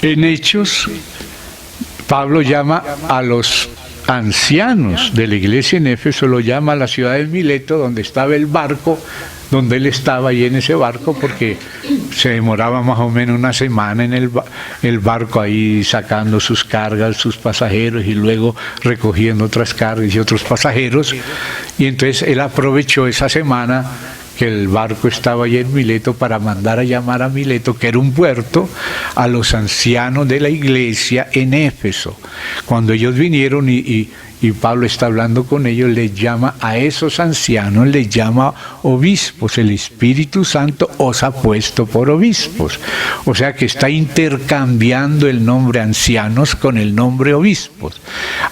En Hechos, Pablo llama a los ancianos de la iglesia en Éfeso, lo llama a la ciudad de Mileto, donde estaba el barco, donde él estaba ahí en ese barco, porque se demoraba más o menos una semana en el barco ahí sacando sus cargas, sus pasajeros, y luego recogiendo otras cargas y otros pasajeros. Y entonces él aprovechó esa semana que el barco estaba allí en Mileto para mandar a llamar a Mileto, que era un puerto, a los ancianos de la iglesia en Éfeso. Cuando ellos vinieron y Pablo está hablando con ellos, les llama a esos ancianos, les llama obispos. El Espíritu Santo os ha puesto por obispos. O sea que está intercambiando el nombre ancianos con el nombre obispos.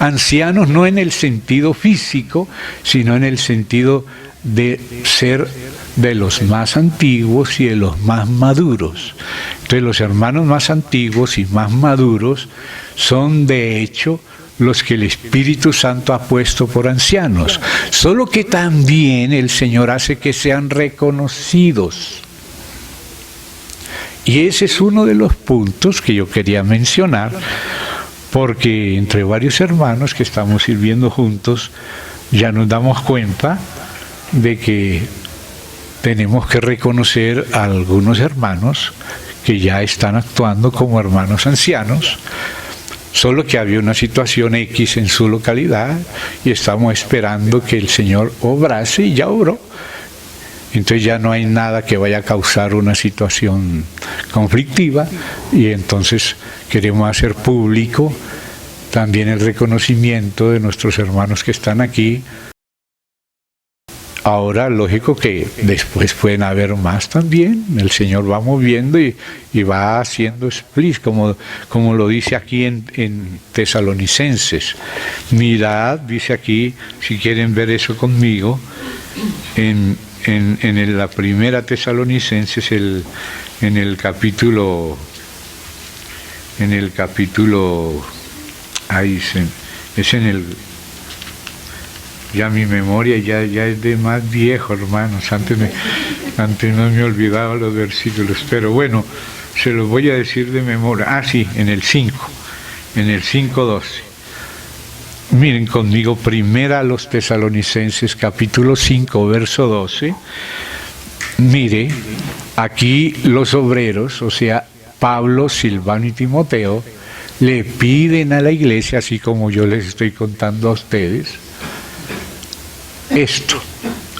Ancianos no en el sentido físico, sino en el sentido de ser de los más antiguos y de los más maduros. Entonces los hermanos más antiguos y más maduros son de hecho los que el Espíritu Santo ha puesto por ancianos, solo que también el Señor hace que sean reconocidos. Y ese es uno de los puntos que yo quería mencionar, porque entre varios hermanos que estamos sirviendo juntos, ya nos damos cuenta de que tenemos que reconocer a algunos hermanos que ya están actuando como hermanos ancianos, solo que había una situación X en su localidad y estamos esperando que el Señor obrase y ya obró. Entonces ya no hay nada que vaya a causar una situación conflictiva y entonces queremos hacer público también el reconocimiento de nuestros hermanos que están aquí. Ahora, lógico que después pueden haber más también, el Señor va moviendo y va haciendo split, como lo dice aquí en Tesalonicenses. Mirad, dice aquí, si quieren ver eso conmigo, en la primera Tesalonicenses, en el capítulo, ahí es en el... Ya mi memoria ya es de más viejo, hermanos. Antes no me olvidaba los versículos, pero bueno, se los voy a decir de memoria. Ah, sí, en el 5:12. Miren conmigo, primera a los Tesalonicenses, capítulo 5, verso 12. Mire, aquí los obreros, o sea, Pablo, Silvano y Timoteo, le piden a la iglesia, así como yo les estoy contando a ustedes, esto: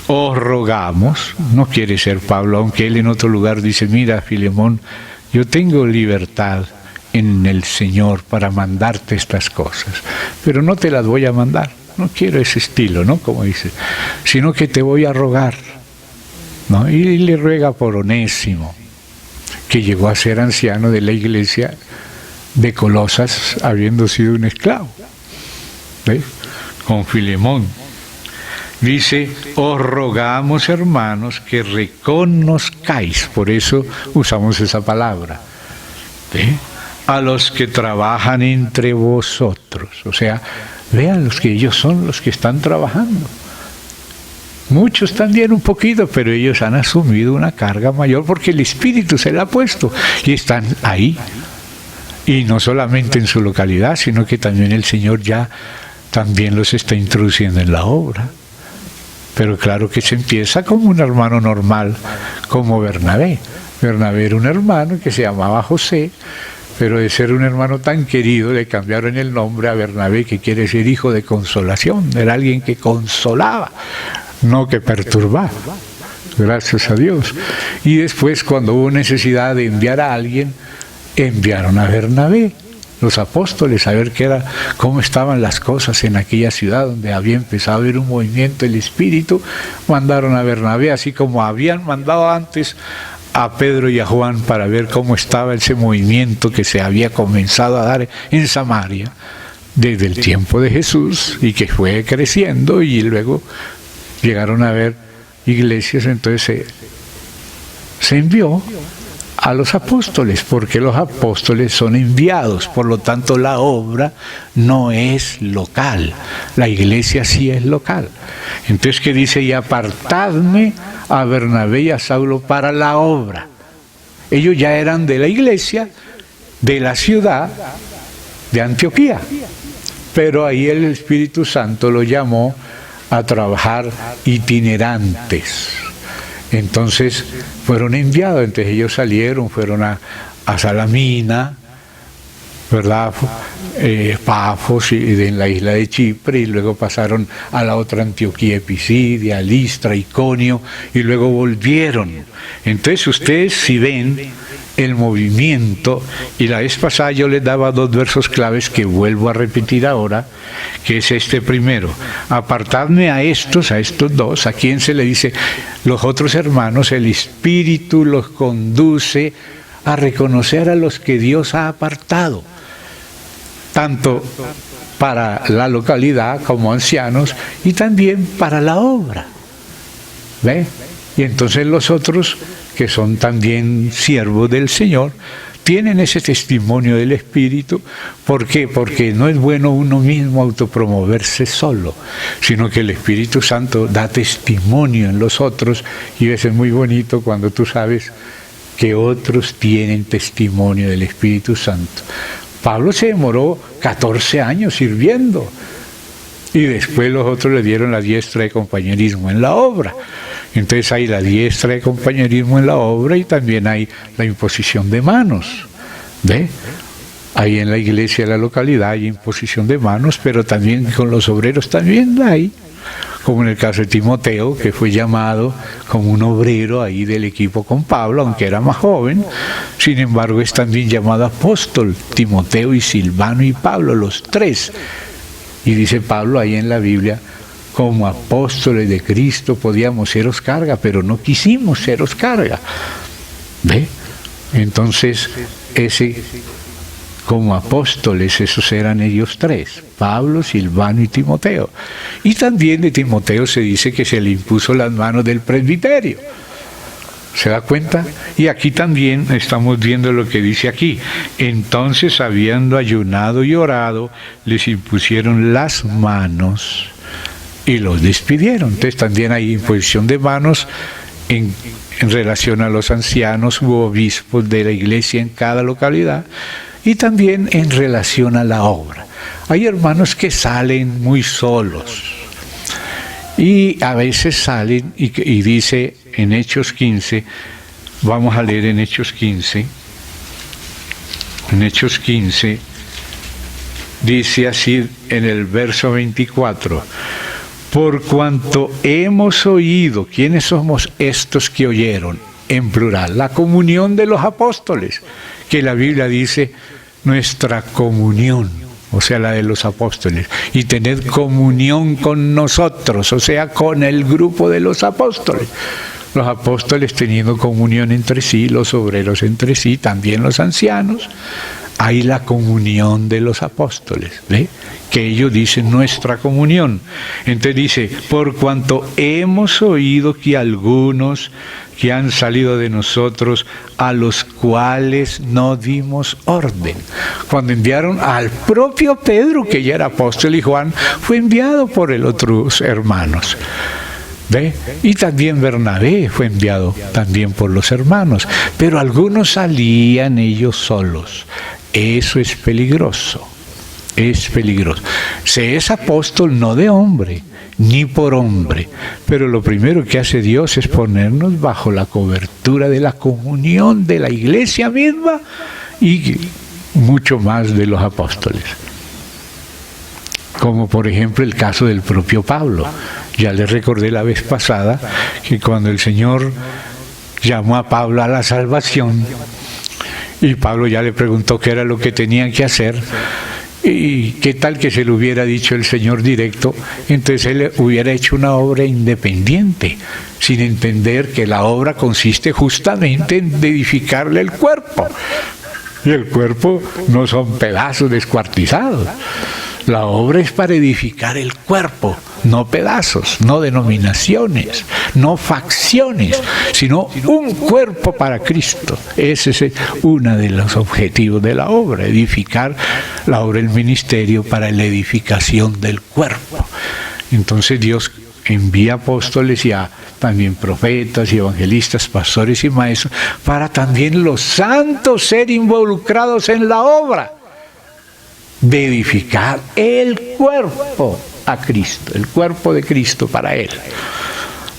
os rogamos. No quiere ser Pablo, aunque él en otro lugar dice: mira, Filemón, yo tengo libertad en el Señor para mandarte estas cosas, pero no te las voy a mandar, no quiero ese estilo, ¿no? Como dice, sino que te voy a rogar, ¿no? Y le ruega por Onésimo, que llegó a ser anciano de la iglesia de Colosas, habiendo sido un esclavo, ¿ves? Con Filemón. Dice: os rogamos, hermanos, que reconozcáis, por eso usamos esa palabra, ¿sí?, a los que trabajan entre vosotros. O sea, vean los que ellos son los que están trabajando. Muchos también un poquito, pero ellos han asumido una carga mayor porque el Espíritu se la ha puesto y están ahí. Y no solamente en su localidad, sino que también el Señor ya también los está introduciendo en la obra. Pero claro que se empieza como un hermano normal, como Bernabé. Bernabé era un hermano que se llamaba José, pero de ser un hermano tan querido le cambiaron el nombre a Bernabé, que quiere decir hijo de consolación. Era alguien que consolaba, no que perturbaba. Gracias a Dios. Y después, cuando hubo necesidad de enviar a alguien, enviaron a Bernabé, los apóstoles, a ver cómo estaban las cosas en aquella ciudad donde había empezado a haber un movimiento del Espíritu. Mandaron a Bernabé, así como habían mandado antes a Pedro y a Juan, para ver cómo estaba ese movimiento que se había comenzado a dar en Samaria desde el tiempo de Jesús y que fue creciendo, y luego llegaron a ver iglesias. Entonces se envió a los apóstoles, porque los apóstoles son enviados, por lo tanto la obra no es local, la iglesia sí es local. Entonces, ¿qué dice? Y apartadme a Bernabé y a Saulo para la obra. Ellos ya eran de la iglesia, de la ciudad de Antioquía, pero ahí el Espíritu Santo lo llamó a trabajar itinerantes. Entonces fueron enviados, entonces ellos salieron, fueron a Salamina, ¿verdad? Pafos en la isla de Chipre, y luego pasaron a la otra Antioquía de Pisidia, Listra, Iconio, y luego volvieron. Entonces ustedes, si ven el movimiento, y la vez pasada yo les daba 2 versos claves que vuelvo a repetir ahora, que es este primero: apartadme a estos 2, a quien se le dice los otros hermanos, el Espíritu los conduce a reconocer a los que Dios ha apartado, tanto para la localidad como ancianos, y también para la obra. ¿Ve? Y entonces los otros, que son también siervos del Señor, tienen ese testimonio del Espíritu. ¿Por qué? Porque no es bueno uno mismo autopromoverse solo, sino que el Espíritu Santo da testimonio en los otros, y eso es muy bonito cuando tú sabes que otros tienen testimonio del Espíritu Santo. Pablo se demoró 14 años sirviendo, y después los otros le dieron la diestra de compañerismo en la obra. Entonces hay la diestra de compañerismo en la obra, y también hay la imposición de manos. ¿Ve? Ahí en la iglesia de la localidad hay imposición de manos, pero también con los obreros también la hay. Como en el caso de Timoteo, que fue llamado como un obrero ahí del equipo con Pablo, aunque era más joven. Sin embargo, es también llamado apóstol, Timoteo y Silvano y Pablo, los 3. Y dice Pablo ahí en la Biblia: como apóstoles de Cristo podíamos seros carga, pero no quisimos seros carga. ¿Ve? Entonces, como apóstoles, esos eran ellos 3, Pablo, Silvano y Timoteo. Y también de Timoteo se dice que se le impuso las manos del presbiterio. ¿Se da cuenta? Y aquí también estamos viendo lo que dice aquí. Entonces, habiendo ayunado y orado, les impusieron las manos y los despidieron. Entonces también hay imposición de manos en relación a los ancianos u obispos de la iglesia en cada localidad, y también en relación a la obra. Hay hermanos que salen muy solos, y a veces salen, y dice en Hechos 15, vamos a leer en Hechos 15, dice así en el verso 24: por cuanto hemos oído. ¿Quiénes somos estos que oyeron? En plural, la comunión de los apóstoles, que la Biblia dice nuestra comunión, o sea, la de los apóstoles, y tened comunión con nosotros, o sea, con el grupo de los apóstoles. Los apóstoles teniendo comunión entre sí, los obreros entre sí, también los ancianos. Hay la comunión de los apóstoles, ¿ve? Que ellos dicen nuestra comunión. Entonces dice: por cuanto hemos oído que algunos que han salido de nosotros, a los cuales no dimos orden. Cuando enviaron al propio Pedro, que ya era apóstol, y Juan fue enviado por los otros hermanos. ¿Ve? Y también Bernabé fue enviado también por los hermanos, pero algunos salían ellos solos. Eso es peligroso, es peligroso. Se es apóstol no de hombre, ni por hombre, pero lo primero que hace Dios es ponernos bajo la cobertura de la comunión de la iglesia misma, y mucho más de los apóstoles. Como por ejemplo el caso del propio Pablo. Ya les recordé la vez pasada que cuando el Señor llamó a Pablo a la salvación, y Pablo ya le preguntó qué era lo que tenían que hacer, y qué tal que se lo hubiera dicho el Señor directo, entonces él hubiera hecho una obra independiente, sin entender que la obra consiste justamente en edificarle el cuerpo. Y el cuerpo no son pedazos descuartizados. La obra es para edificar el cuerpo, no pedazos, no denominaciones, no facciones, sino un cuerpo para Cristo. Ese es uno de los objetivos de la obra, edificar la obra del ministerio para la edificación del cuerpo. Entonces Dios envía apóstoles y también profetas y evangelistas, pastores y maestros, para también los santos ser involucrados en la obra de edificar el cuerpo a Cristo, el cuerpo de Cristo para Él.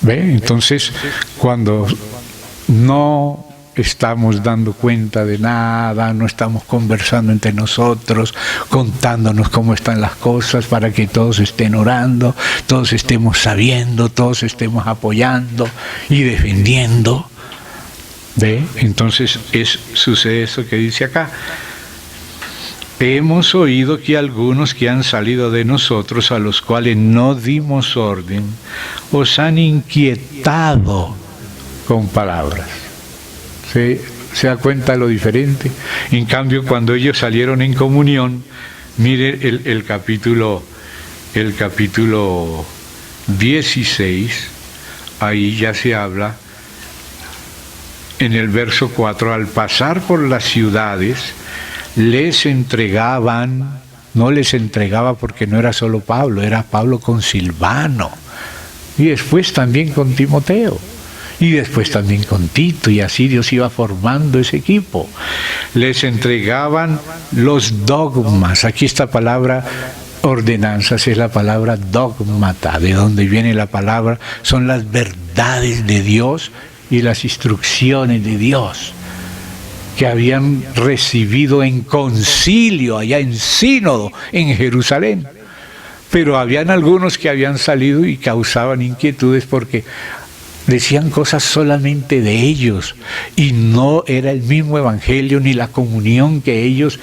¿Ve? Entonces, cuando no estamos dando cuenta de nada, no estamos conversando entre nosotros, contándonos cómo están las cosas para que todos estén orando, todos estemos sabiendo, todos estemos apoyando y defendiendo. ¿Ve? Entonces sucede eso que dice acá. Hemos oído que algunos que han salido de nosotros, a los cuales no dimos orden, os han inquietado con palabras. ¿Se da cuenta lo diferente? En cambio, cuando ellos salieron en comunión, mire el capítulo 16, ahí ya se habla, en el verso 4, al pasar por las ciudades, les entregaban, no les entregaba porque no era solo Pablo, era Pablo con Silvano, y después también con Timoteo, y después también con Tito, y así Dios iba formando ese equipo. Les entregaban los dogmas. Aquí esta palabra ordenanzas es la palabra dogmata, de donde viene la palabra, son las verdades de Dios y las instrucciones de Dios que habían recibido en concilio, allá en sínodo, en Jerusalén. Pero habían algunos que habían salido y causaban inquietudes porque decían cosas solamente de ellos y no era el mismo evangelio ni la comunión que ellos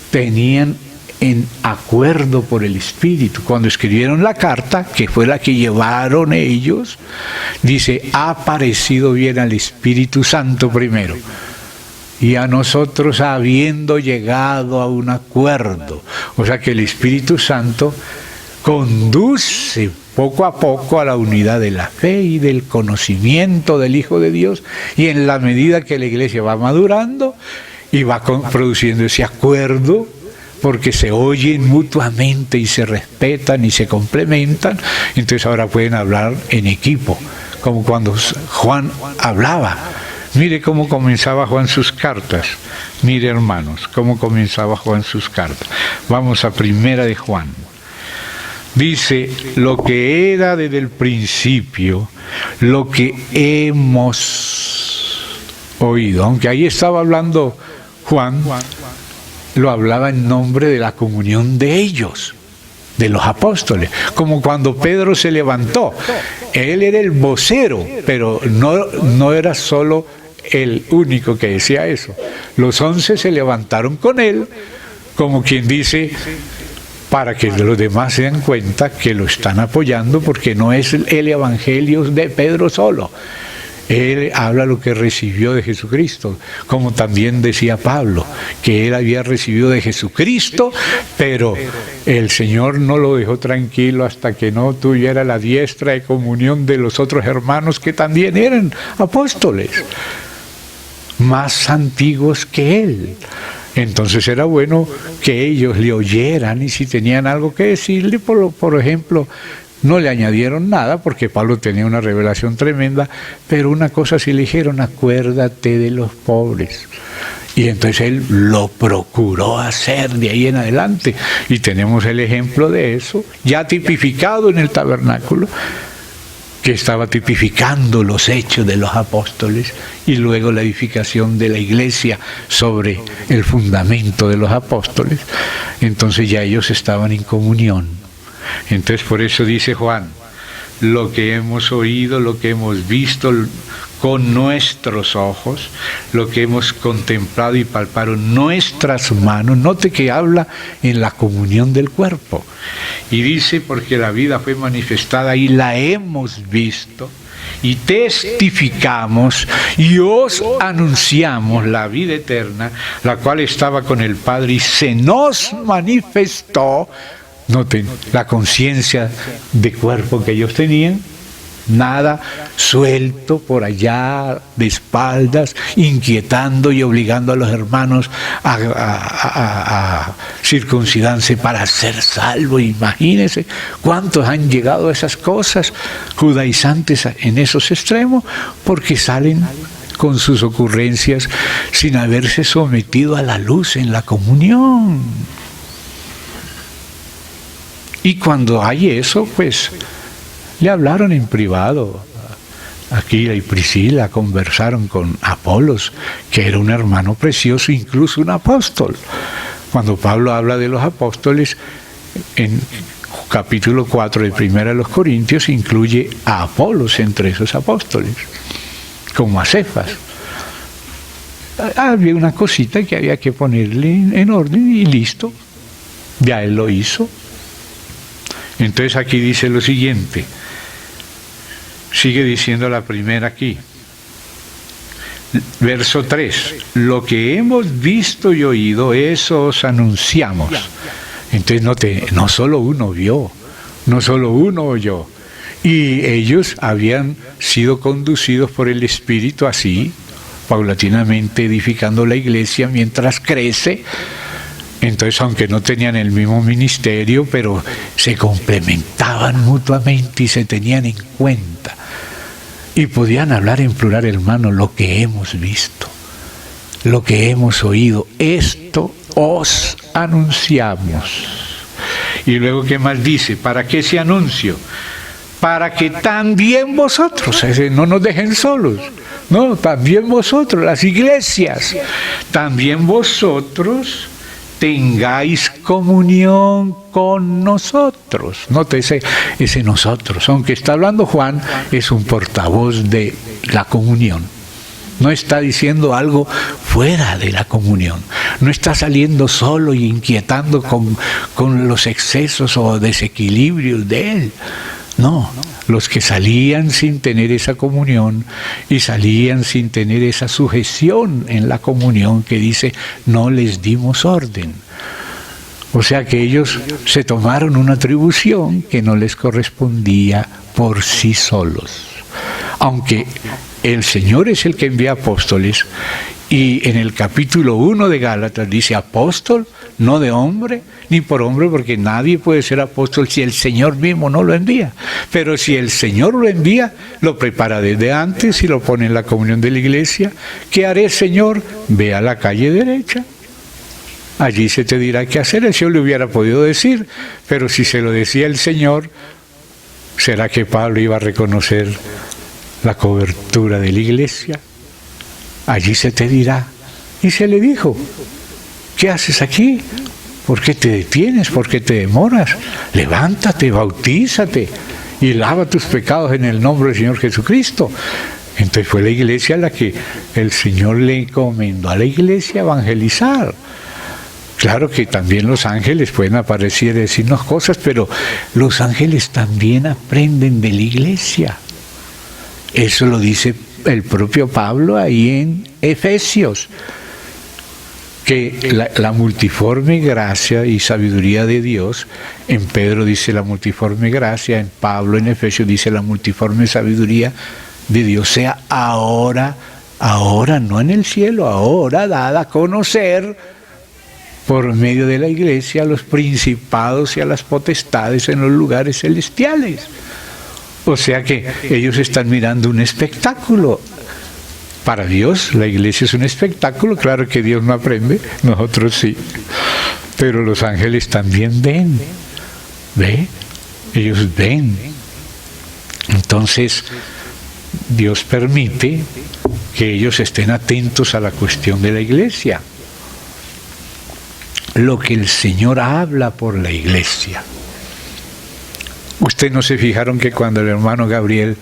tenían en acuerdo por el Espíritu. Cuando escribieron la carta, que fue la que llevaron ellos, dice, ha parecido bien al Espíritu Santo primero, y a nosotros habiendo llegado a un acuerdo. O sea que el Espíritu Santo conduce poco a poco a la unidad de la fe y del conocimiento del Hijo de Dios, y en la medida que la iglesia va madurando y va produciendo ese acuerdo, porque se oyen mutuamente y se respetan y se complementan, entonces ahora pueden hablar en equipo, como cuando Juan hablaba. Mire cómo comenzaba Juan sus cartas. Mire, hermanos, cómo comenzaba Juan sus cartas. Vamos a Primera de Juan. Dice, lo que era desde el principio, lo que hemos oído. Aunque ahí estaba hablando Juan, lo hablaba en nombre de la comunión de ellos, de los apóstoles. Como cuando Pedro se levantó. Él era el vocero, pero no era solo el único que decía eso. Los 11 se levantaron con él, como quien dice, para que los demás se den cuenta que lo están apoyando, porque no es el evangelio de Pedro solo. Él habla lo que recibió de Jesucristo, como también decía Pablo, que él había recibido de Jesucristo, pero el Señor no lo dejó tranquilo hasta que no tuviera la diestra de comunión de los otros hermanos que también eran apóstoles, más antiguos que él. Entonces era bueno que ellos le oyeran, y si tenían algo que decirle, por ejemplo, no le añadieron nada, porque Pablo tenía una revelación tremenda, pero una cosa sí le dijeron, acuérdate de los pobres. Y entonces él lo procuró hacer de ahí en adelante. Y tenemos el ejemplo de eso, ya tipificado en el tabernáculo, que estaba tipificando los hechos de los apóstoles, y luego la edificación de la iglesia sobre el fundamento de los apóstoles. Entonces ya ellos estaban en comunión. Entonces por eso dice Juan, lo que hemos oído, lo que hemos visto con nuestros ojos, lo que hemos contemplado y palpado nuestras manos. Note que habla en la comunión del cuerpo. Y dice, porque la vida fue manifestada y la hemos visto, y testificamos y os anunciamos la vida eterna, la cual estaba con el Padre y se nos manifestó. Noten la conciencia de cuerpo que ellos tenían, nada suelto por allá de espaldas, inquietando y obligando a los hermanos a circuncidarse para ser salvos. Imagínense cuántos han llegado a esas cosas judaizantes en esos extremos, porque salen con sus ocurrencias sin haberse sometido a la luz en la comunión. Y cuando hay eso, pues le hablaron en privado. Aquila y Priscila conversaron con Apolos, que era un hermano precioso, incluso un apóstol. Cuando Pablo habla de los apóstoles, en capítulo 4 de Primera de los Corintios, incluye a Apolos entre esos apóstoles, como a Cefas. Había una cosita que había que ponerle en orden y listo, ya él lo hizo. Entonces aquí dice lo siguiente, sigue diciendo la primera aquí, verso 3, lo que hemos visto y oído, eso os anunciamos. Entonces no solo uno vio, no solo uno oyó, y ellos habían sido conducidos por el Espíritu así, paulatinamente edificando la iglesia mientras crece. Entonces, aunque no tenían el mismo ministerio, pero se complementaban mutuamente y se tenían en cuenta. Y podían hablar en plural, hermano, lo que hemos visto, lo que hemos oído, esto os anunciamos. Y luego, ¿qué más dice? ¿Para qué ese anuncio? Para que también vosotros, no nos dejen solos, no, también vosotros, las iglesias, también vosotros tengáis comunión con nosotros. Note ese nosotros, aunque está hablando Juan, es un portavoz de la comunión. No está diciendo algo fuera de la comunión. No está saliendo solo y inquietando con los excesos o desequilibrios de él. No, los que salían sin tener esa comunión y salían sin tener esa sujeción en la comunión que dice, no les dimos orden. O sea que ellos se tomaron una atribución que no les correspondía por sí solos. Aunque el Señor es el que envía apóstoles, y en el capítulo 1 de Gálatas dice apóstol, no de hombre, ni por hombre, porque nadie puede ser apóstol si el Señor mismo no lo envía. Pero si el Señor lo envía, lo prepara desde antes y lo pone en la comunión de la iglesia. ¿Qué haré, Señor? Ve a la calle derecha. Allí se te dirá qué hacer. El Señor le hubiera podido decir, pero si se lo decía el Señor, ¿será que Pablo iba a reconocer la cobertura de la iglesia? Allí se te dirá. Y se le dijo, ¿qué haces aquí? ¿Por qué te detienes? ¿Por qué te demoras? Levántate, bautízate y lava tus pecados en el nombre del Señor Jesucristo. Entonces fue la iglesia a la que el Señor le encomendó a la iglesia evangelizar. Claro que también los ángeles pueden aparecer y decirnos cosas, pero los ángeles también aprenden de la iglesia. Eso lo dice el propio Pablo ahí en Efesios, que la multiforme gracia y sabiduría de Dios, en Pedro dice la multiforme gracia, en Pablo en Efesios dice la multiforme sabiduría de Dios, sea ahora, no en el cielo, ahora dada a conocer por medio de la iglesia a los principados y a las potestades en los lugares celestiales. O sea que ellos están mirando un espectáculo. Para Dios, la iglesia es un espectáculo. Claro que Dios no aprende, nosotros sí. Pero los ángeles también ven. ¿Ve? Ellos ven. Entonces, Dios permite que ellos estén atentos a la cuestión de la iglesia. Lo que el Señor habla por la iglesia. Ustedes no se fijaron que cuando el hermano Gabriel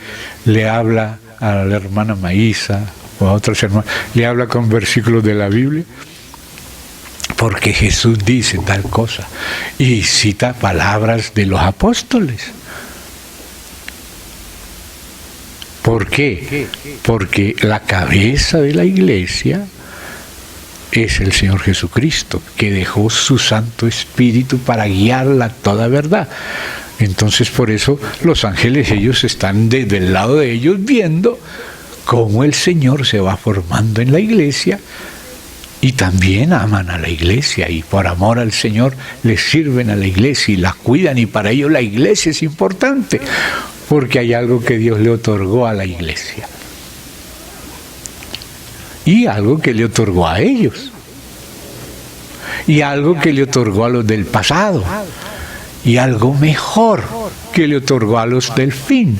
le habla a la hermana Maísa o a otras hermanas, le habla con versículos de la Biblia, porque Jesús dice tal cosa y cita palabras de los apóstoles. ¿Por qué? Porque la cabeza de la iglesia es el Señor Jesucristo, que dejó su Santo Espíritu para guiarla a toda verdad. Entonces, por eso los ángeles, ellos están desde el lado de ellos viendo cómo el Señor se va formando en la iglesia, y también aman a la iglesia y por amor al Señor les sirven a la iglesia y la cuidan, y para ellos la iglesia es importante porque hay algo que Dios le otorgó a la iglesia y algo que le otorgó a ellos y algo que le otorgó a los del pasado y algo mejor que le otorgó a los del fin.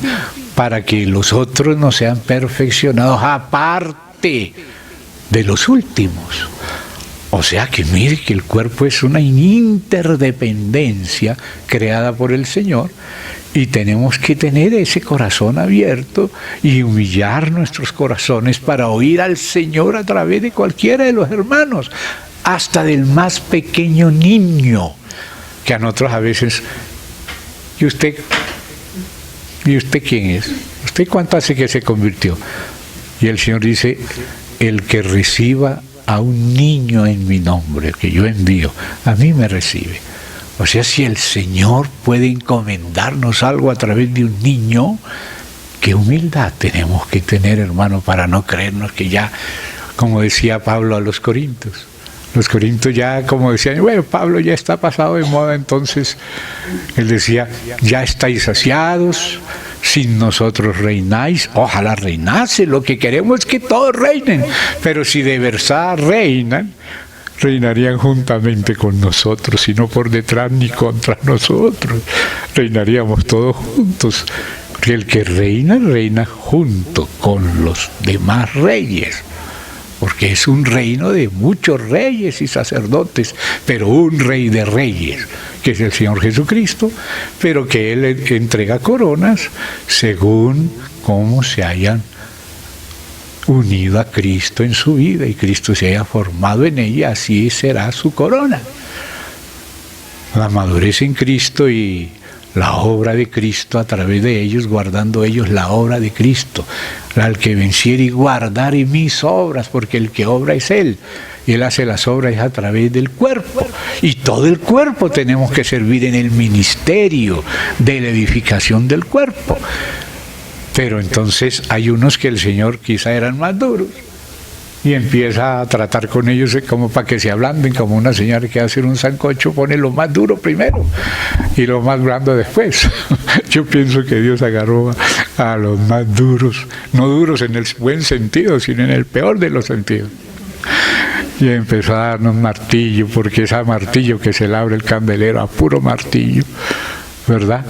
para que los otros no sean perfeccionados aparte de los últimos. O sea que mire que el cuerpo es una interdependencia creada por el Señor, y tenemos que tener ese corazón abierto y humillar nuestros corazones para oír al Señor a través de cualquiera de los hermanos, hasta del más pequeño niño, que a nosotros a veces: ¿y usted quién es? ¿Usted cuánto hace que se convirtió? Y el Señor dice: el que reciba a un niño en mi nombre, que yo envío, a mí me recibe. O sea, si el Señor puede encomendarnos algo a través de un niño, qué humildad tenemos que tener, hermano, para no creernos que ya, como decía Pablo a los Corintios. Los corintios ya, como decían, bueno, Pablo ya está pasado de moda, entonces él decía: ya estáis saciados, sin nosotros reináis. Ojalá reinase, lo que queremos es que todos reinen, pero si de verdad reinan, reinarían juntamente con nosotros, y no por detrás ni contra nosotros. Reinaríamos todos juntos, porque el que reina, reina junto con los demás reyes, porque es un reino de muchos reyes y sacerdotes, pero un rey de reyes, que es el Señor Jesucristo, pero que Él entrega coronas según cómo se hayan unido a Cristo en su vida y Cristo se haya formado en ella, así será su corona. La madurez en Cristo y la obra de Cristo a través de ellos, guardando ellos la obra de Cristo. Al que venciere y guardare mis obras, porque el que obra es Él, y Él hace las obras a través del cuerpo, y todo el cuerpo tenemos que servir en el ministerio de la edificación del cuerpo. Pero entonces hay unos que el Señor quizá eran más duros, y empieza a tratar con ellos como para que se ablanden, como una señora que hace un sancocho, pone lo más duro primero y lo más blando después. Yo pienso que Dios agarró a los más duros, no duros en el buen sentido, sino en el peor de los sentidos. Y empezó a darnos martillo, porque es a martillo que se le abre el candelero, a puro martillo, ¿verdad?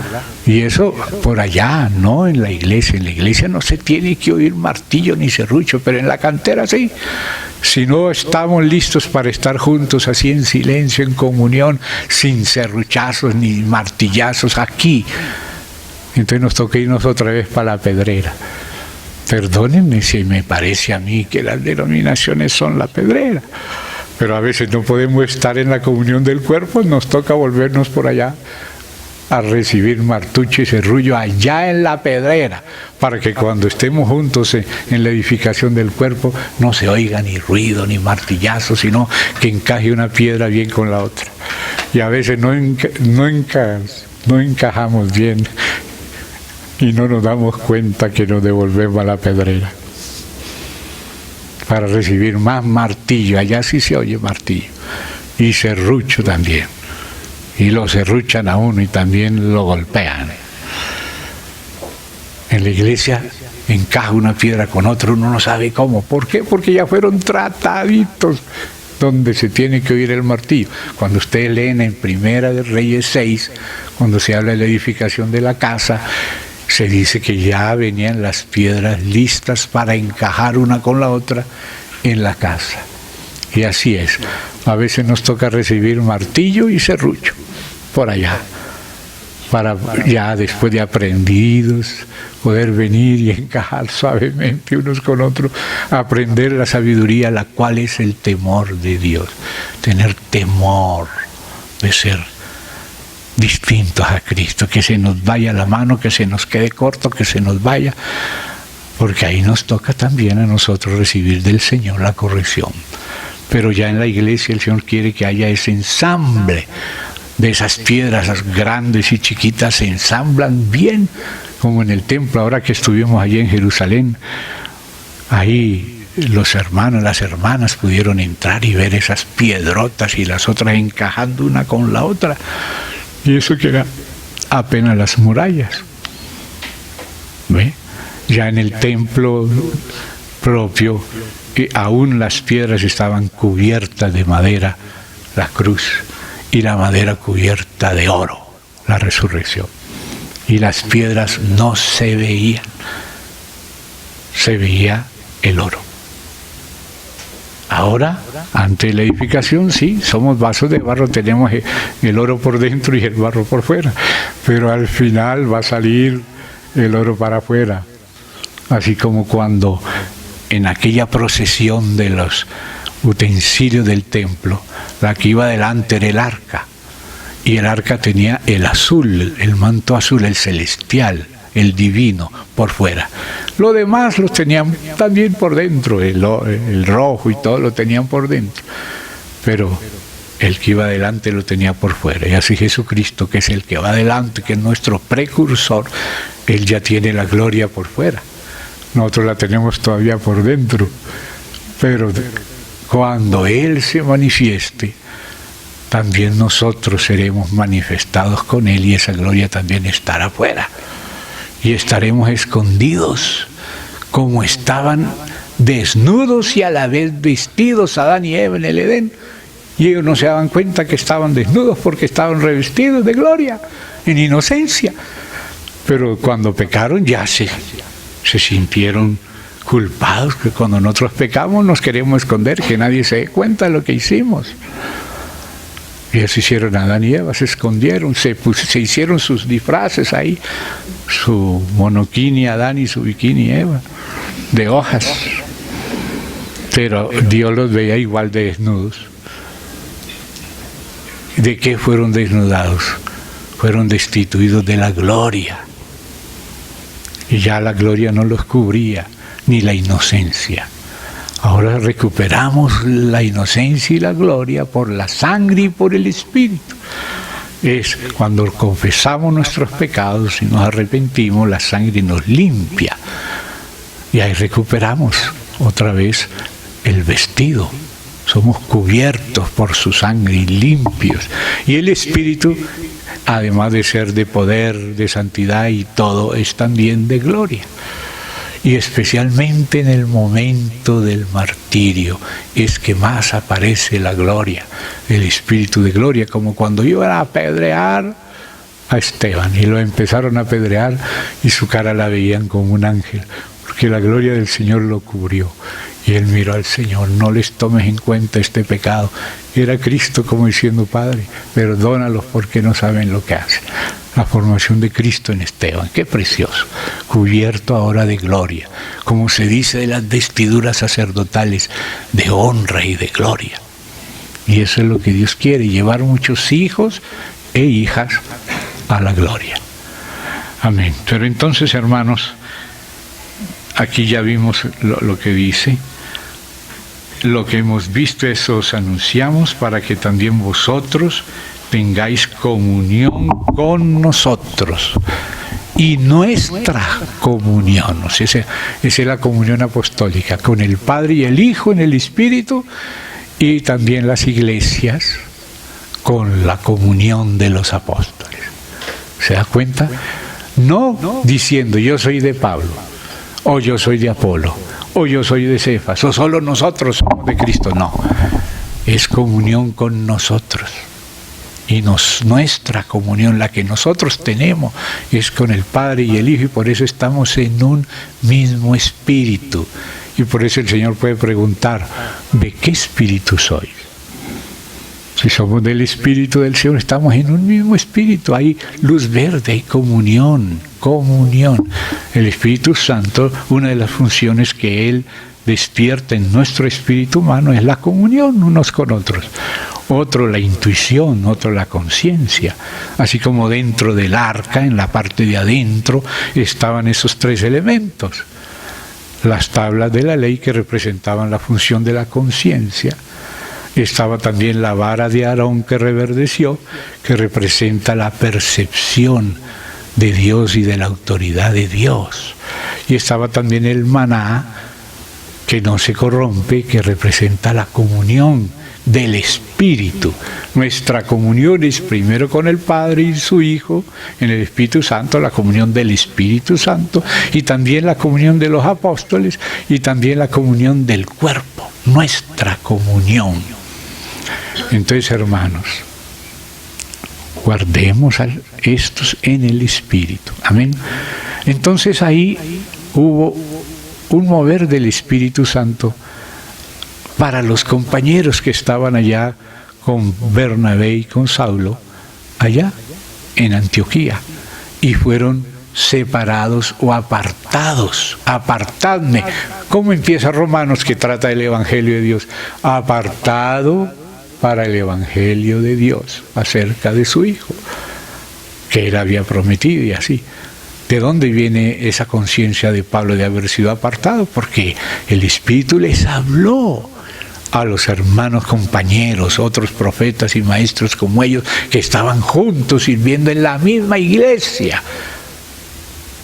Y eso por allá, no en la iglesia. En la iglesia no se tiene que oír martillo ni serrucho, pero en la cantera sí. Si no estamos listos para estar juntos así en silencio, en comunión, sin serruchazos ni martillazos aquí, entonces nos toca irnos otra vez para la pedrera. Perdónenme si me parece a mí que las denominaciones son la pedrera, pero a veces no podemos estar en la comunión del cuerpo, nos toca volvernos por allá a recibir martucho y serrullo allá en la pedrera, para que cuando estemos juntos en la edificación del cuerpo no se oiga ni ruido ni martillazo, sino que encaje una piedra bien con la otra. Y a veces no encajamos bien y no nos damos cuenta que nos devolvemos a la pedrera para recibir más martillo. Allá sí se oye martillo y serrucho también. Y lo serruchan a uno y también lo golpean. En la iglesia encaja una piedra con otra, uno no sabe cómo. ¿Por qué? Porque ya fueron trataditos donde se tiene que oír el martillo. Cuando ustedes leen en Primera de Reyes 6, cuando se habla de la edificación de la casa, se dice que ya venían las piedras listas para encajar una con la otra en la casa. Y así es. A veces nos toca recibir martillo y serrucho por allá, para ya después de aprendidos poder venir y encajar suavemente unos con otros, aprender la sabiduría, la cual es el temor de Dios. Tener temor de ser distintos a Cristo, que se nos vaya la mano, que se nos quede corto, que se nos vaya, porque ahí nos toca también a nosotros recibir del Señor la corrección. Pero ya en la iglesia el Señor quiere que haya ese ensamble de esas piedras grandes y chiquitas, se ensamblan bien, como en el templo. Ahora que estuvimos allí en Jerusalén, ahí los hermanos, las hermanas pudieron entrar y ver esas piedrotas y las otras encajando una con la otra, y eso que era apenas las murallas. ¿Ve? Ya en el templo propio, que aún las piedras estaban cubiertas de madera, la cruz, y la madera cubierta de oro, la resurrección. y las piedras no se veían, se veía el oro. Ahora, ante la edificación, sí, somos vasos de barro, tenemos el oro por dentro y el barro por fuera, pero al final va a salir el oro para afuera. Así como cuando en aquella procesión de los utensilios del templo, la que iba delante era el arca, y el arca tenía el azul, el manto azul, el celestial, el divino, por fuera. Lo demás lo tenían también por dentro, el rojo y todo lo tenían por dentro, pero el que iba adelante lo tenía por fuera. Y así Jesucristo, que es el que va adelante, que es nuestro precursor, Él ya tiene la gloria por fuera. Nosotros la tenemos todavía por dentro, pero cuando Él se manifieste, también nosotros seremos manifestados con Él y esa gloria también estará afuera. Y estaremos escondidos como estaban desnudos y a la vez vestidos Adán y Eva en el Edén. Y ellos no se daban cuenta que estaban desnudos porque estaban revestidos de gloria, en inocencia. Pero cuando pecaron ya se sintieron culpados, que cuando nosotros pecamos nos queremos esconder, que nadie se dé cuenta de lo que hicimos. Y eso hicieron Adán y Eva, se escondieron, se hicieron sus disfraces ahí, su monokini Adán y su bikini Eva, de hojas. Pero Dios los veía igual de desnudos. ¿De qué fueron desnudados? Fueron destituidos de la gloria. Y ya la gloria no los cubría, ni la inocencia. Ahora recuperamos la inocencia y la gloria por la sangre y por el Espíritu. Es cuando confesamos nuestros pecados y nos arrepentimos, la sangre nos limpia. Y ahí recuperamos otra vez el vestido. Somos cubiertos por su sangre y limpios. Y el Espíritu, además de ser de poder, de santidad y todo, es también de gloria. Y especialmente en el momento del martirio es que más aparece la gloria, el Espíritu de gloria, como cuando iban a apedrear a Esteban y lo empezaron a apedrear y su cara la veían como un ángel, porque la gloria del Señor lo cubrió. Y él miró al Señor, no les tomes en cuenta este pecado. Era Cristo como diciendo, Padre, perdónalos porque no saben lo que hacen. La formación de Cristo en Esteban, qué precioso, cubierto ahora de gloria, como se dice de las vestiduras sacerdotales, de honra y de gloria. Y eso es lo que Dios quiere, llevar muchos hijos e hijas a la gloria. Amén. Pero entonces, hermanos, aquí ya vimos lo que dice. Lo que hemos visto, eso os anunciamos para que también vosotros tengáis comunión con nosotros. Y nuestra comunión, esa es la comunión apostólica, con el Padre y el Hijo en el Espíritu, y también las iglesias con la comunión de los apóstoles. ¿Se da cuenta? No diciendo yo soy de Pablo, o yo soy de Apolo, o yo soy de Cefas, o solo nosotros somos de Cristo. No, es comunión con nosotros. Y nuestra comunión, la que nosotros tenemos, es con el Padre y el Hijo, y por eso estamos en un mismo espíritu. Y por eso el Señor puede preguntar, ¿de qué espíritu sois? Si somos del Espíritu del Señor, estamos en un mismo espíritu, hay luz verde, hay comunión. El Espíritu Santo, una de las funciones que Él despierta en nuestro espíritu humano es la comunión unos con otros. Otro la intuición, otro la conciencia. Así como dentro del arca, en la parte de adentro, estaban esos tres elementos. Las tablas de la ley que representaban la función de la conciencia. Estaba también la vara de Aarón que reverdeció, que representa la percepción de Dios y de la autoridad de Dios. Y estaba también el maná, que no se corrompe, que representa la comunión del Espíritu. Nuestra comunión es primero con el Padre y su Hijo, en el Espíritu Santo, la comunión del Espíritu Santo, y también la comunión de los apóstoles, y también la comunión del cuerpo, nuestra comunión. Entonces, hermanos, Guardemos estos en el Espíritu. Amén. Entonces ahí hubo un mover del Espíritu Santo para los compañeros que estaban allá con Bernabé y con Saulo, allá en Antioquía, y fueron separados o apartados. Apartadme. ¿Cómo empieza Romanos, que trata el Evangelio de Dios? Apartado para el Evangelio de Dios, acerca de su Hijo, que él había prometido, y así. ¿De dónde viene esa conciencia de Pablo de haber sido apartado? Porque el Espíritu les habló a los hermanos compañeros, otros profetas y maestros como ellos, que estaban juntos sirviendo en la misma iglesia.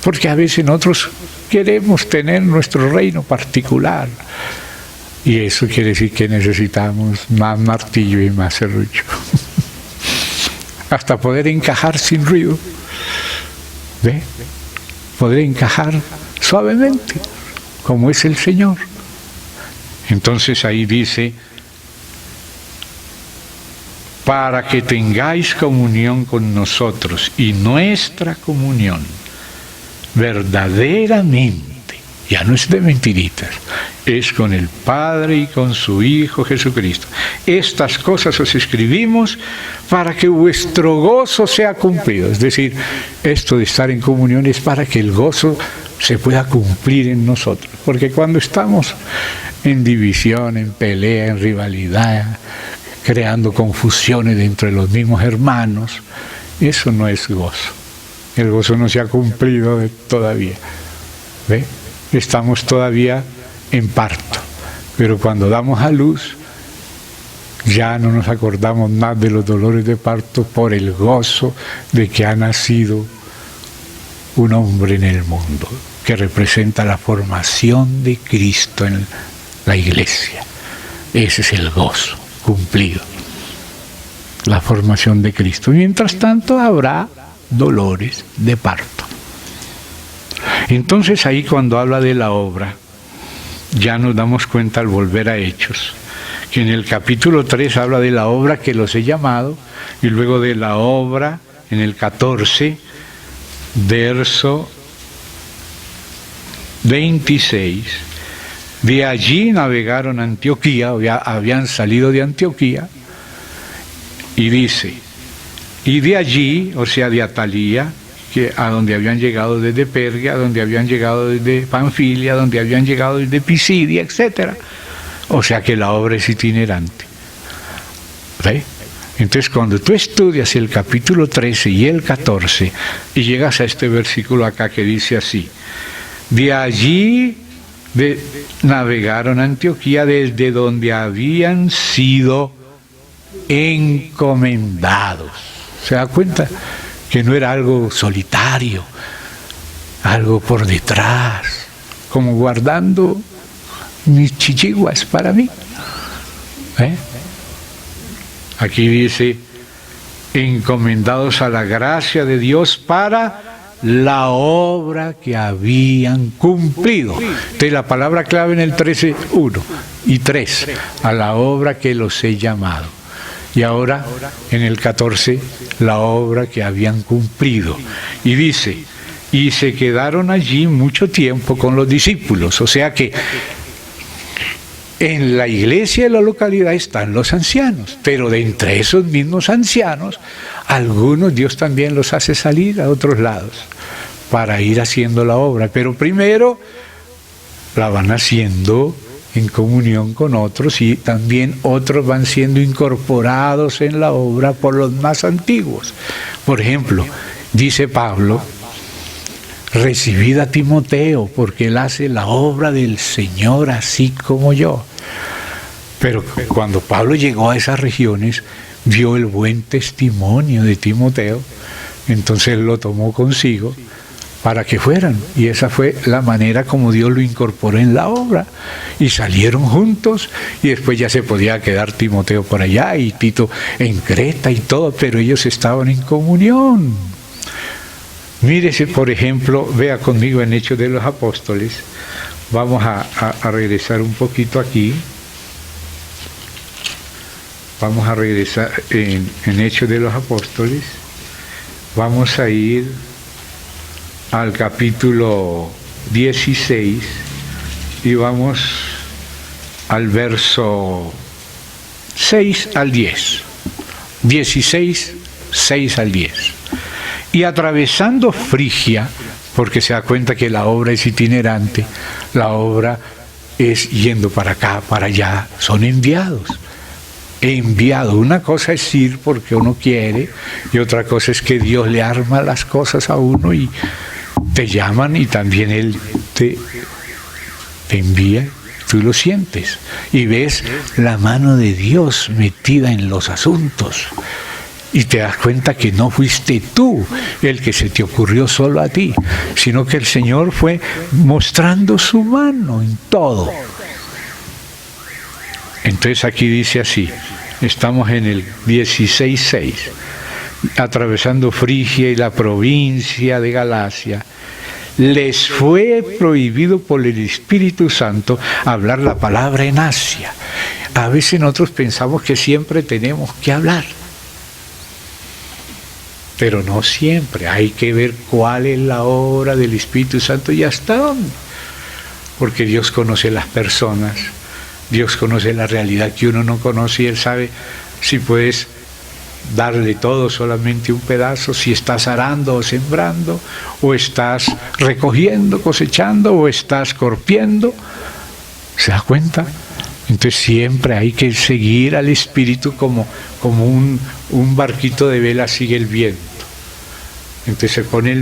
Porque a veces nosotros queremos tener nuestro reino particular. Y eso quiere decir que necesitamos más martillo y más serrucho. Hasta poder encajar sin ruido. ¿Ve? Poder encajar suavemente, como es el Señor. Entonces ahí dice, para que tengáis comunión con nosotros, y nuestra comunión verdaderamente, ya no es de mentiritas, es con el Padre y con su Hijo Jesucristo. Estas cosas os escribimos para que vuestro gozo sea cumplido. Es decir, esto de estar en comunión es para que el gozo se pueda cumplir en nosotros. Porque cuando estamos en división, en pelea, en rivalidad, creando confusiones entre los mismos hermanos, eso no es gozo. El gozo no se ha cumplido todavía. ¿Ve? Estamos todavía en parto. Pero cuando damos a luz, ya no nos acordamos más de los dolores de parto por el gozo de que ha nacido un hombre en el mundo, que representa la formación de Cristo en la iglesia. Ese es el gozo cumplido, la formación de Cristo. Mientras tanto habrá dolores de parto. Entonces ahí, cuando habla de la obra, ya nos damos cuenta al volver a Hechos, que en el capítulo 3 habla de la obra que los he llamado, y luego de la obra en el 14, verso 26. De allí navegaron a Antioquía, habían salido de Antioquía, y dice, y de allí, o sea, de Atalía, a donde habían llegado desde Perge, a donde habían llegado desde Panfilia, a donde habían llegado desde Pisidia, etc. O sea que la obra es itinerante. ¿Ve? Entonces, cuando tú estudias el capítulo 13 y el 14, y llegas a este versículo acá que dice así, de allí navegaron a Antioquía, desde donde habían sido encomendados. ¿Se da cuenta? Que no era algo solitario, algo por detrás, como guardando mis chichiguas para mí. Aquí dice, encomendados a la gracia de Dios para la obra que habían cumplido. Entonces la palabra clave en el 13, 1 y 3, a la obra que los he llamado. Y ahora, en el 14, la obra que habían cumplido. Y dice, y se quedaron allí mucho tiempo con los discípulos. O sea que en la iglesia de la localidad están los ancianos, pero de entre esos mismos ancianos, algunos Dios también los hace salir a otros lados para ir haciendo la obra. Pero primero la van haciendo en comunión con otros, y también otros van siendo incorporados en la obra por los más antiguos. Por ejemplo, dice Pablo, recibid a Timoteo, porque él hace la obra del Señor así como yo. Pero cuando Pablo llegó a esas regiones, vio el buen testimonio de Timoteo, entonces él lo tomó consigo para que fueran, y esa fue la manera como Dios lo incorporó en la obra, y salieron juntos, y después ya se podía quedar Timoteo por allá, y Tito en Creta y todo, pero ellos estaban en comunión. Mírese, por ejemplo, vea conmigo en Hechos de los Apóstoles, vamos a regresar un poquito aquí, vamos a regresar en Hechos de los Apóstoles, Vamos a ir al capítulo 16 y vamos al verso 6 al 10. 16, 6 al 10. Y atravesando Frigia, porque se da cuenta que la obra es itinerante, la obra es yendo para acá, para allá, son enviados. Enviado. Una cosa es ir porque uno quiere y otra cosa es que Dios le arma las cosas a uno y te llaman y también Él te envía, tú lo sientes y ves la mano de Dios metida en los asuntos y te das cuenta que no fuiste tú el que se te ocurrió solo a ti, sino que el Señor fue mostrando su mano en todo. Entonces aquí dice así, estamos en el 16:6, atravesando Frigia y la provincia de Galacia, les fue prohibido por el Espíritu Santo hablar la palabra en Asia. A veces nosotros pensamos que siempre tenemos que hablar, pero no siempre. Hay que ver cuál es la obra del Espíritu Santo y hasta dónde, porque Dios conoce las personas. Dios conoce la realidad que uno no conoce y Él sabe si puedes darle todo, solamente un pedazo, si estás arando o sembrando, o estás recogiendo, cosechando, o estás corpiendo. ¿Se da cuenta? Entonces siempre hay que seguir al Espíritu como un barquito de vela sigue el viento. Entonces se pone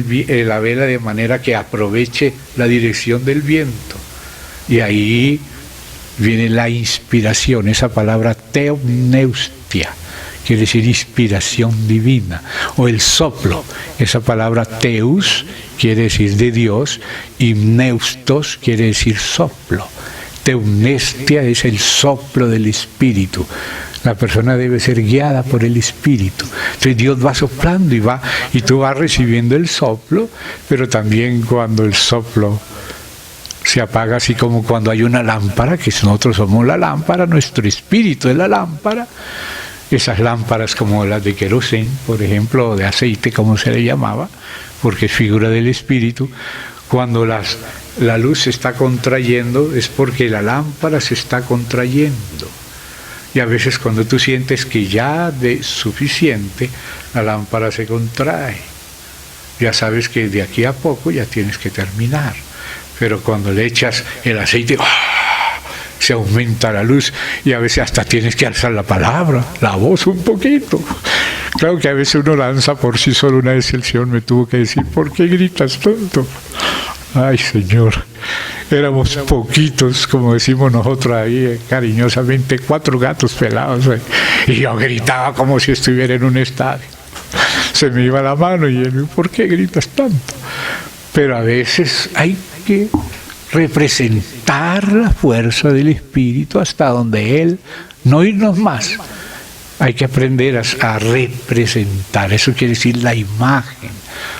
la vela de manera que aproveche la dirección del viento. Y ahí viene la inspiración, esa palabra teopneustia, quiere decir inspiración divina, o el soplo, esa palabra teus quiere decir de Dios, y neustos quiere decir soplo. Teumnestia es el soplo del Espíritu. La persona debe ser guiada por el Espíritu. Entonces Dios va soplando y tú vas recibiendo el soplo, pero también cuando el soplo se apaga, así como cuando hay una lámpara, que nosotros somos la lámpara, nuestro espíritu es la lámpara. Esas lámparas como las de querosén, por ejemplo, o de aceite, como se le llamaba, porque es figura del espíritu, cuando la luz se está contrayendo es porque la lámpara se está contrayendo. Y a veces cuando tú sientes que ya es suficiente, la lámpara se contrae. Ya sabes que de aquí a poco ya tienes que terminar. Pero cuando le echas el aceite, se aumenta la luz y a veces hasta tienes que alzar la palabra, la voz un poquito. Claro que a veces uno lanza por sí solo. Una vez el Señor me tuvo que decir, ¿por qué gritas tanto? Ay, Señor, éramos poquitos, como decimos nosotros ahí cariñosamente, 4 gatos pelados, y yo gritaba como si estuviera en un estadio. Se me iba la mano y él, ¿por qué gritas tanto? Pero a veces hay que representar la fuerza del Espíritu hasta donde Él, no irnos más. Hay que aprender a representar, eso quiere decir la imagen.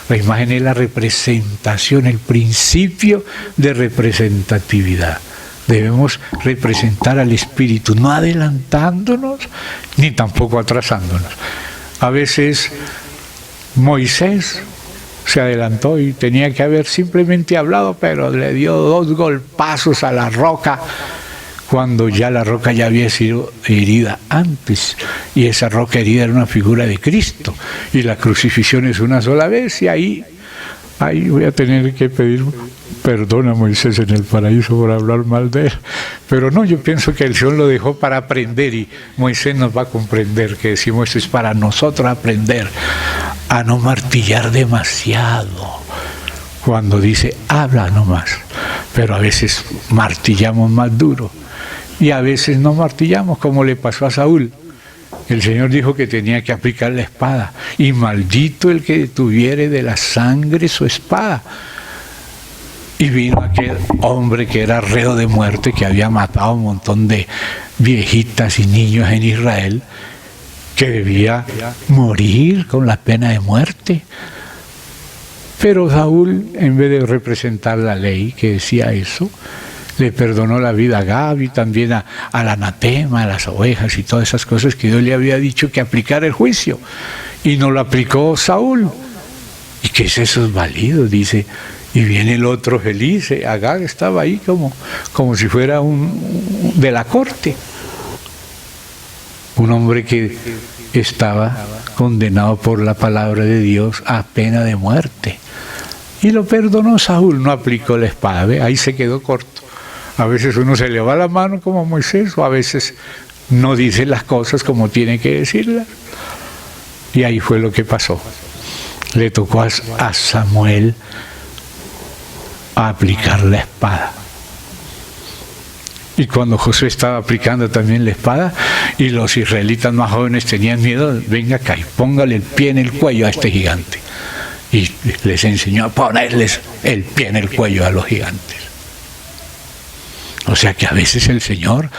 La imagen es la representación, el principio de representatividad. Debemos representar al Espíritu, no adelantándonos ni tampoco atrasándonos. A veces Moisés se adelantó y tenía que haber simplemente hablado, pero le dio 2 golpazos a la roca cuando ya la roca ya había sido herida antes, y esa roca herida era una figura de Cristo, y la crucifixión es una sola vez, y ahí voy a tener que pedir perdón a Moisés en el paraíso por hablar mal de él, pero no, yo pienso que el Señor lo dejó para aprender, y Moisés nos va a comprender que decimos esto es para nosotros aprender a no martillar demasiado. Cuando dice habla nomás, pero a veces martillamos más duro y a veces no martillamos, como le pasó a Saúl. El Señor dijo que tenía que aplicar la espada, y maldito el que detuviere de la sangre su espada. Y vino aquel hombre que era reo de muerte, que había matado a un montón de viejitas y niños en Israel, que debía morir con la pena de muerte. Pero Saúl, en vez de representar la ley que decía eso, le perdonó la vida a Gabi, también al anatema, a las ovejas y todas esas cosas que Dios le había dicho que aplicara el juicio. Y no lo aplicó Saúl. ¿Y qué es esos balidos? Dice, y viene el otro feliz. Agag estaba ahí como si fuera un de la corte. Un hombre que estaba condenado por la palabra de Dios a pena de muerte. Y lo perdonó Saúl, no aplicó la espada. ¿Ve? Ahí se quedó corto. A veces uno se le va la mano como Moisés, o a veces no dice las cosas como tiene que decirlas. Y ahí fue lo que pasó. Le tocó a Samuel a aplicar la espada. Y cuando Josué estaba aplicando también la espada, y los israelitas más jóvenes tenían miedo, venga acá y póngale el pie en el cuello a este gigante. Y les enseñó a ponerles el pie en el cuello a los gigantes. O sea que a veces el Señor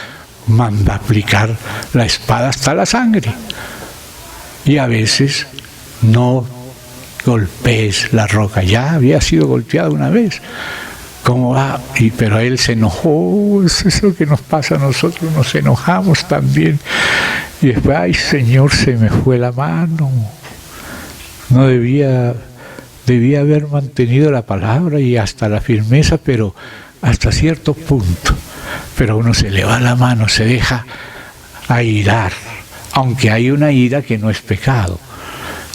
manda aplicar la espada hasta la sangre. Y a veces no golpees la roca. Ya había sido golpeado una vez. ¿Cómo va? Pero él se enojó. Eso es lo que nos pasa a nosotros. Nos enojamos también. Y después, ay Señor, se me fue la mano. No debía haber mantenido la palabra y hasta la firmeza, pero hasta cierto punto. Pero uno se le va la mano, se deja airar, aunque hay una ira que no es pecado.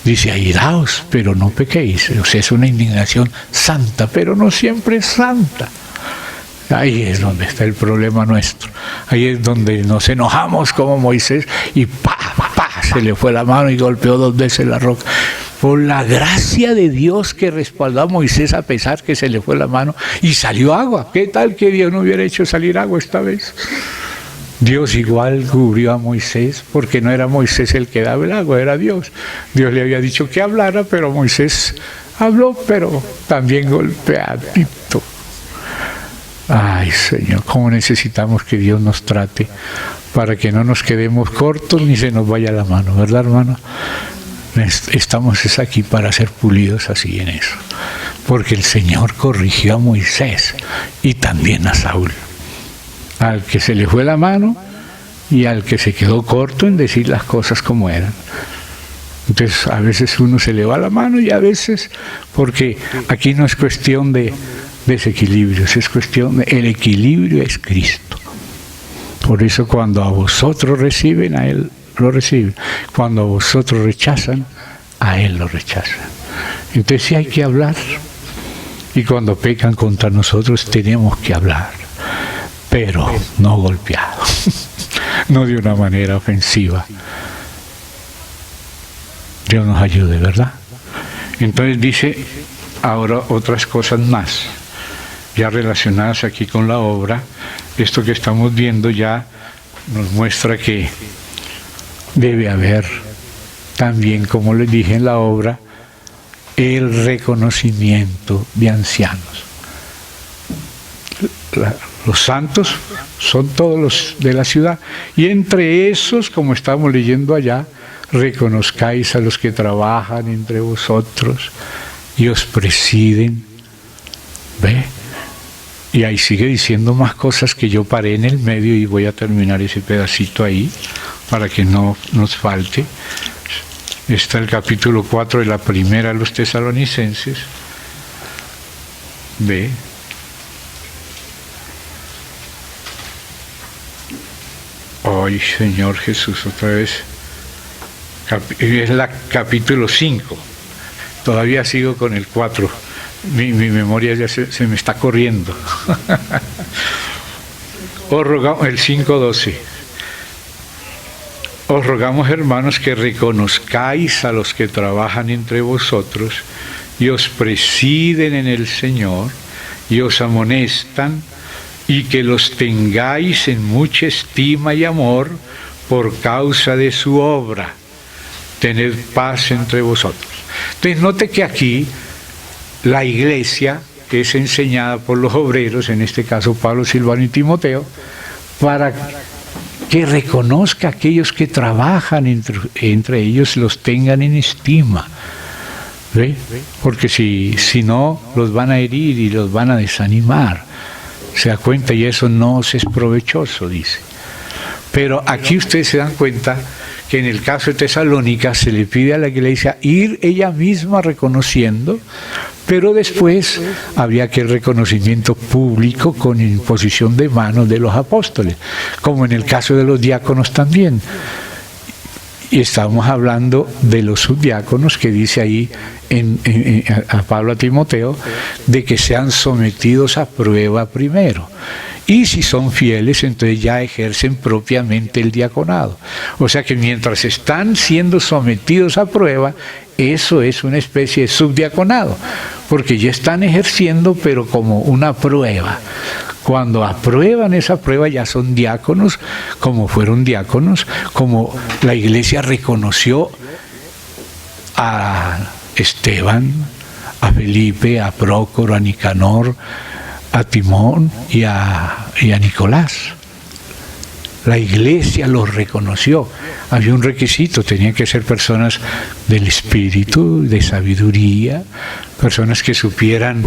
Dice, airaos, pero no pequéis. O sea, es una indignación santa, pero no siempre es santa. Ahí es donde está el problema nuestro. Ahí es donde nos enojamos como Moisés y se le fue la mano y golpeó 2 veces la roca. Por la gracia de Dios que respaldó a Moisés a pesar que se le fue la mano y salió agua. ¿Qué tal que Dios no hubiera hecho salir agua esta vez? Dios igual cubrió a Moisés, porque no era Moisés el que daba el agua, era Dios. Dios le había dicho que hablara, pero Moisés habló, pero también golpeadito. Ay, Señor, cómo necesitamos que Dios nos trate para que no nos quedemos cortos ni se nos vaya la mano, ¿verdad, hermano? Estamos aquí para ser pulidos así en eso, porque el Señor corrigió a Moisés y también a Saúl, al que se le fue la mano y al que se quedó corto en decir las cosas como eran. Entonces a veces uno se le va la mano y a veces, porque aquí no es cuestión de desequilibrios, es cuestión el equilibrio es Cristo. Por eso cuando a vosotros reciben, a Él lo reciben. Cuando a vosotros rechazan, a Él lo rechazan. Entonces sí hay que hablar. Y cuando pecan contra nosotros tenemos que hablar. Pero no golpeado. No de una manera ofensiva. Dios nos ayude, ¿verdad? Entonces dice ahora otras cosas más, ya relacionadas aquí con la obra. Esto que estamos viendo ya nos muestra que debe haber también, como les dije en la obra, el reconocimiento de ancianos. Los santos son todos los de la ciudad, y entre esos, como estamos leyendo allá, reconozcáis a los que trabajan entre vosotros y os presiden. ¿Ve? Y ahí sigue diciendo más cosas que yo paré en el medio y voy a terminar ese pedacito ahí para que no nos falte. Está el capítulo 4 de la primera de los Tesalonicenses. ¿Ve? Ay, Señor Jesús, otra vez. Es la capítulo 5. Todavía sigo con el 4. Mi memoria ya se me está corriendo. Os rogamos, el 5:12. Os rogamos, hermanos, que reconozcáis a los que trabajan entre vosotros y os presiden en el Señor y os amonestan, y que los tengáis en mucha estima y amor por causa de su obra. Tened paz entre vosotros. Entonces note que aquí la iglesia es enseñada por los obreros, en este caso Pablo, Silvano y Timoteo, para que reconozca a aquellos que trabajan entre ellos, los tengan en estima. ¿Ve? Porque si no, los van a herir y los van a desanimar. Se da cuenta, y eso no os es provechoso, dice. Pero aquí ustedes se dan cuenta que en el caso de Tesalónica se le pide a la iglesia ir ella misma reconociendo, pero después había aquel reconocimiento público con imposición de manos de los apóstoles, como en el caso de los diáconos también. Y estamos hablando de los subdiáconos que dice ahí a Pablo a Timoteo, de que sean sometidos a prueba primero. Y si son fieles, entonces ya ejercen propiamente el diaconado. O sea que mientras están siendo sometidos a prueba, eso es una especie de subdiaconado, porque ya están ejerciendo, pero como una prueba. Cuando aprueban esa prueba ya son diáconos, como fueron diáconos, como la iglesia reconoció a Esteban, a Felipe, a Prócoro, a Nicanor, a Timón y a Nicolás. La iglesia los reconoció. Había un requisito, tenían que ser personas del espíritu, de sabiduría, personas que supieran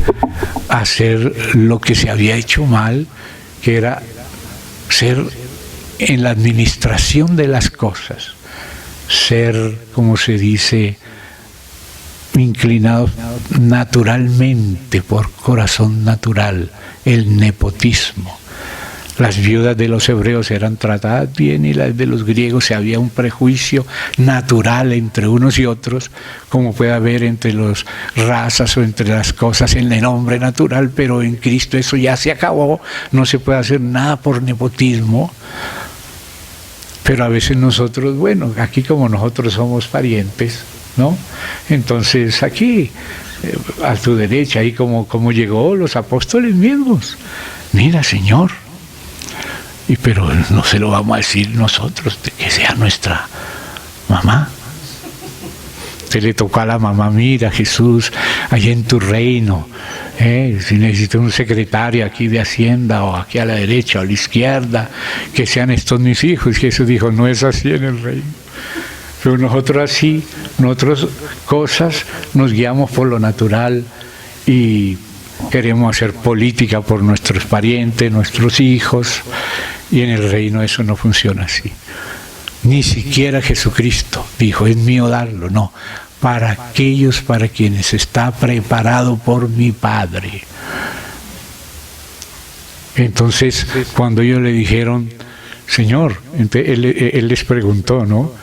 hacer lo que se había hecho mal, que era ser en la administración de las cosas, ser, como se dice, inclinados naturalmente, por corazón natural, el nepotismo. Las viudas de los hebreos eran tratadas bien y las de los griegos había un prejuicio natural entre unos y otros, como puede haber entre las razas o entre las cosas en el hombre natural, pero en Cristo eso ya se acabó, no se puede hacer nada por nepotismo. Pero a veces nosotros, bueno, aquí como nosotros somos parientes, ¿no? Entonces aquí, a tu derecha, ahí como llegó los apóstoles mismos. Mira, Señor, pero no se lo vamos a decir nosotros, que sea nuestra mamá. Se le tocó a la mamá, mira, Jesús, allá en tu reino, si necesito un secretario aquí de Hacienda, o aquí a la derecha o a la izquierda, que sean estos mis hijos. Jesús dijo, no es así en el reino. Pero nosotros así, nosotros cosas nos guiamos por lo natural y queremos hacer política por nuestros parientes, nuestros hijos, y en el reino eso no funciona así. Ni siquiera Jesucristo dijo, es mío darlo, no, para aquellos para quienes está preparado por mi Padre. Entonces, cuando ellos le dijeron, Señor, él les preguntó, ¿no?,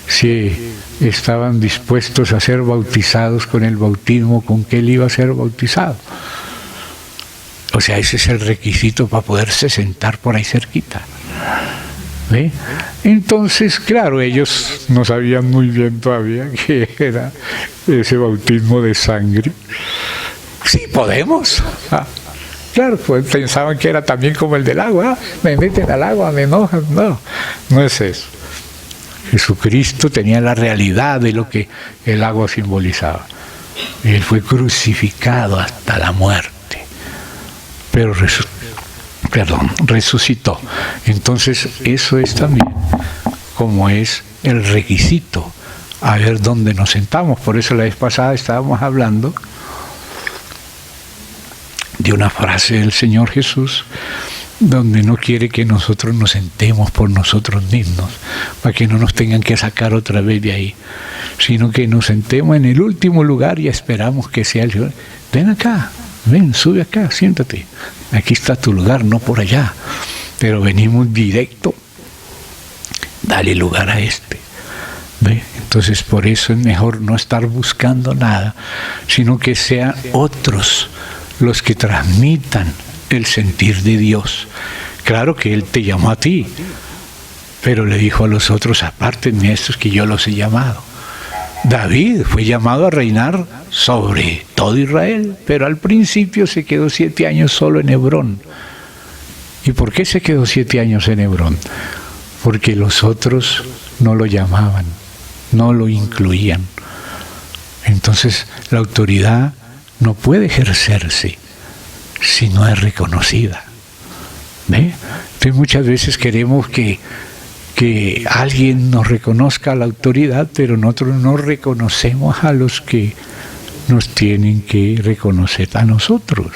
si estaban dispuestos a ser bautizados con el bautismo con que él iba a ser bautizado. O sea, ese es el requisito para poderse sentar por ahí cerquita. ¿Ve? Entonces, claro, ellos no sabían muy bien todavía que era ese bautismo de sangre. Sí, podemos. Claro, pues pensaban que era también como el del agua. Me meten al agua, me enojan. No, no es eso. Jesucristo tenía la realidad de lo que el agua simbolizaba. Él fue crucificado hasta la muerte, pero resucitó. Entonces eso es también como es el requisito, a ver dónde nos sentamos. Por eso la vez pasada estábamos hablando de una frase del Señor Jesús, donde no quiere que nosotros nos sentemos por nosotros mismos, para que no nos tengan que sacar otra vez de ahí, sino que nos sentemos en el último lugar y esperamos que sea el Señor. Ven acá, ven, sube acá, siéntate. Aquí está tu lugar, no por allá. Pero venimos directo, dale lugar a este. ¿Ve? Entonces por eso es mejor no estar buscando nada, sino que sean otros los que transmitan el sentir de Dios. Claro que Él te llamó a ti, pero le dijo a los otros, apártenme estos que yo los he llamado. David fue llamado a reinar sobre todo Israel, pero al principio se quedó 7 años solo en Hebrón. ¿Y por qué se quedó 7 años en Hebrón? Porque los otros no lo llamaban, no lo incluían. Entonces la autoridad no puede ejercerse si no es reconocida. ¿Ve? Entonces muchas veces queremos que alguien nos reconozca la autoridad, pero nosotros no reconocemos a los que nos tienen que reconocer a nosotros.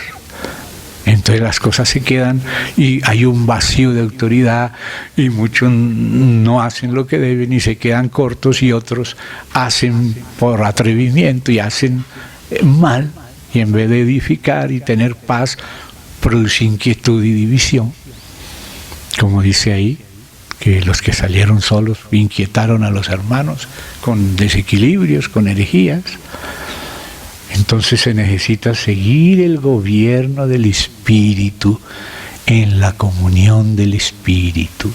Entonces las cosas se quedan y hay un vacío de autoridad y muchos no hacen lo que deben y se quedan cortos y otros hacen por atrevimiento y hacen mal, y en vez de edificar y tener paz, produce inquietud y división. Como dice ahí, que los que salieron solos inquietaron a los hermanos con desequilibrios, con herejías. Entonces se necesita seguir el gobierno del Espíritu en la comunión del Espíritu.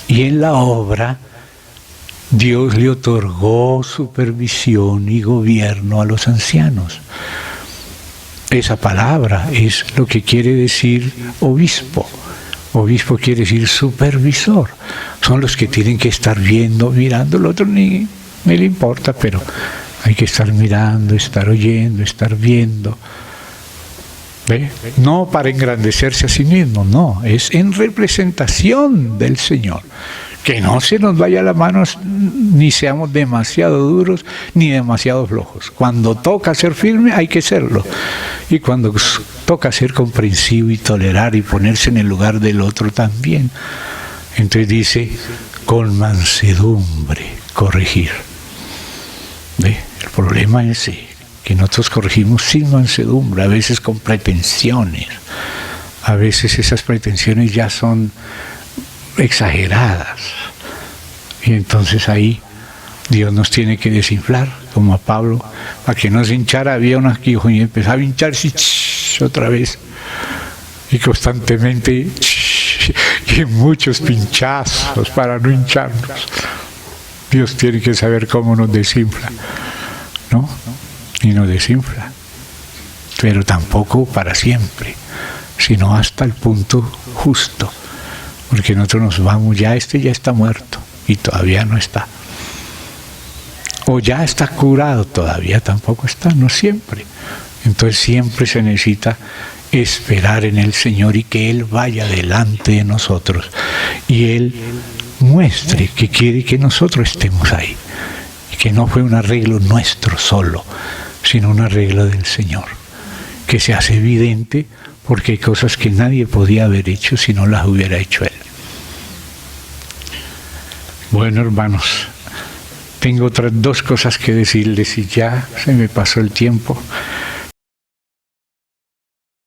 Y en la obra, Dios le otorgó supervisión y gobierno a los ancianos. Esa palabra es lo que quiere decir obispo. Obispo quiere decir supervisor. Son los que tienen que estar viendo, mirando. El otro ni le importa, pero hay que estar mirando, estar oyendo, estar viendo. ¿Ve? No para engrandecerse a sí mismo, no, es en representación del Señor. Que no se nos vaya la mano, ni seamos demasiado duros, ni demasiado flojos. Cuando toca ser firme, hay que serlo. Y cuando toca ser comprensivo y tolerar y ponerse en el lugar del otro también. Entonces dice, con mansedumbre, corregir. ¿Ve? El problema es que nosotros corregimos sin mansedumbre, a veces con pretensiones. A veces esas pretensiones ya son exageradas. Y entonces ahí Dios nos tiene que desinflar, como a Pablo, para que no se hinchara. Había una aguijón y empezaba a hincharse otra vez. Y constantemente, y muchos pinchazos para no hincharnos. Dios tiene que saber cómo nos desinfla, ¿no? Y nos desinfla. Pero tampoco para siempre, sino hasta el punto justo. Porque nosotros nos vamos, ya está muerto y todavía no está. O ya está curado, todavía tampoco está, no siempre. Entonces siempre se necesita esperar en el Señor y que Él vaya delante de nosotros y Él muestre que quiere que nosotros estemos ahí. Y que no fue un arreglo nuestro solo, sino un arreglo del Señor. Que se hace evidente porque hay cosas que nadie podía haber hecho si no las hubiera hecho Él. Bueno, hermanos, tengo otras dos cosas que decirles y ya se me pasó el tiempo.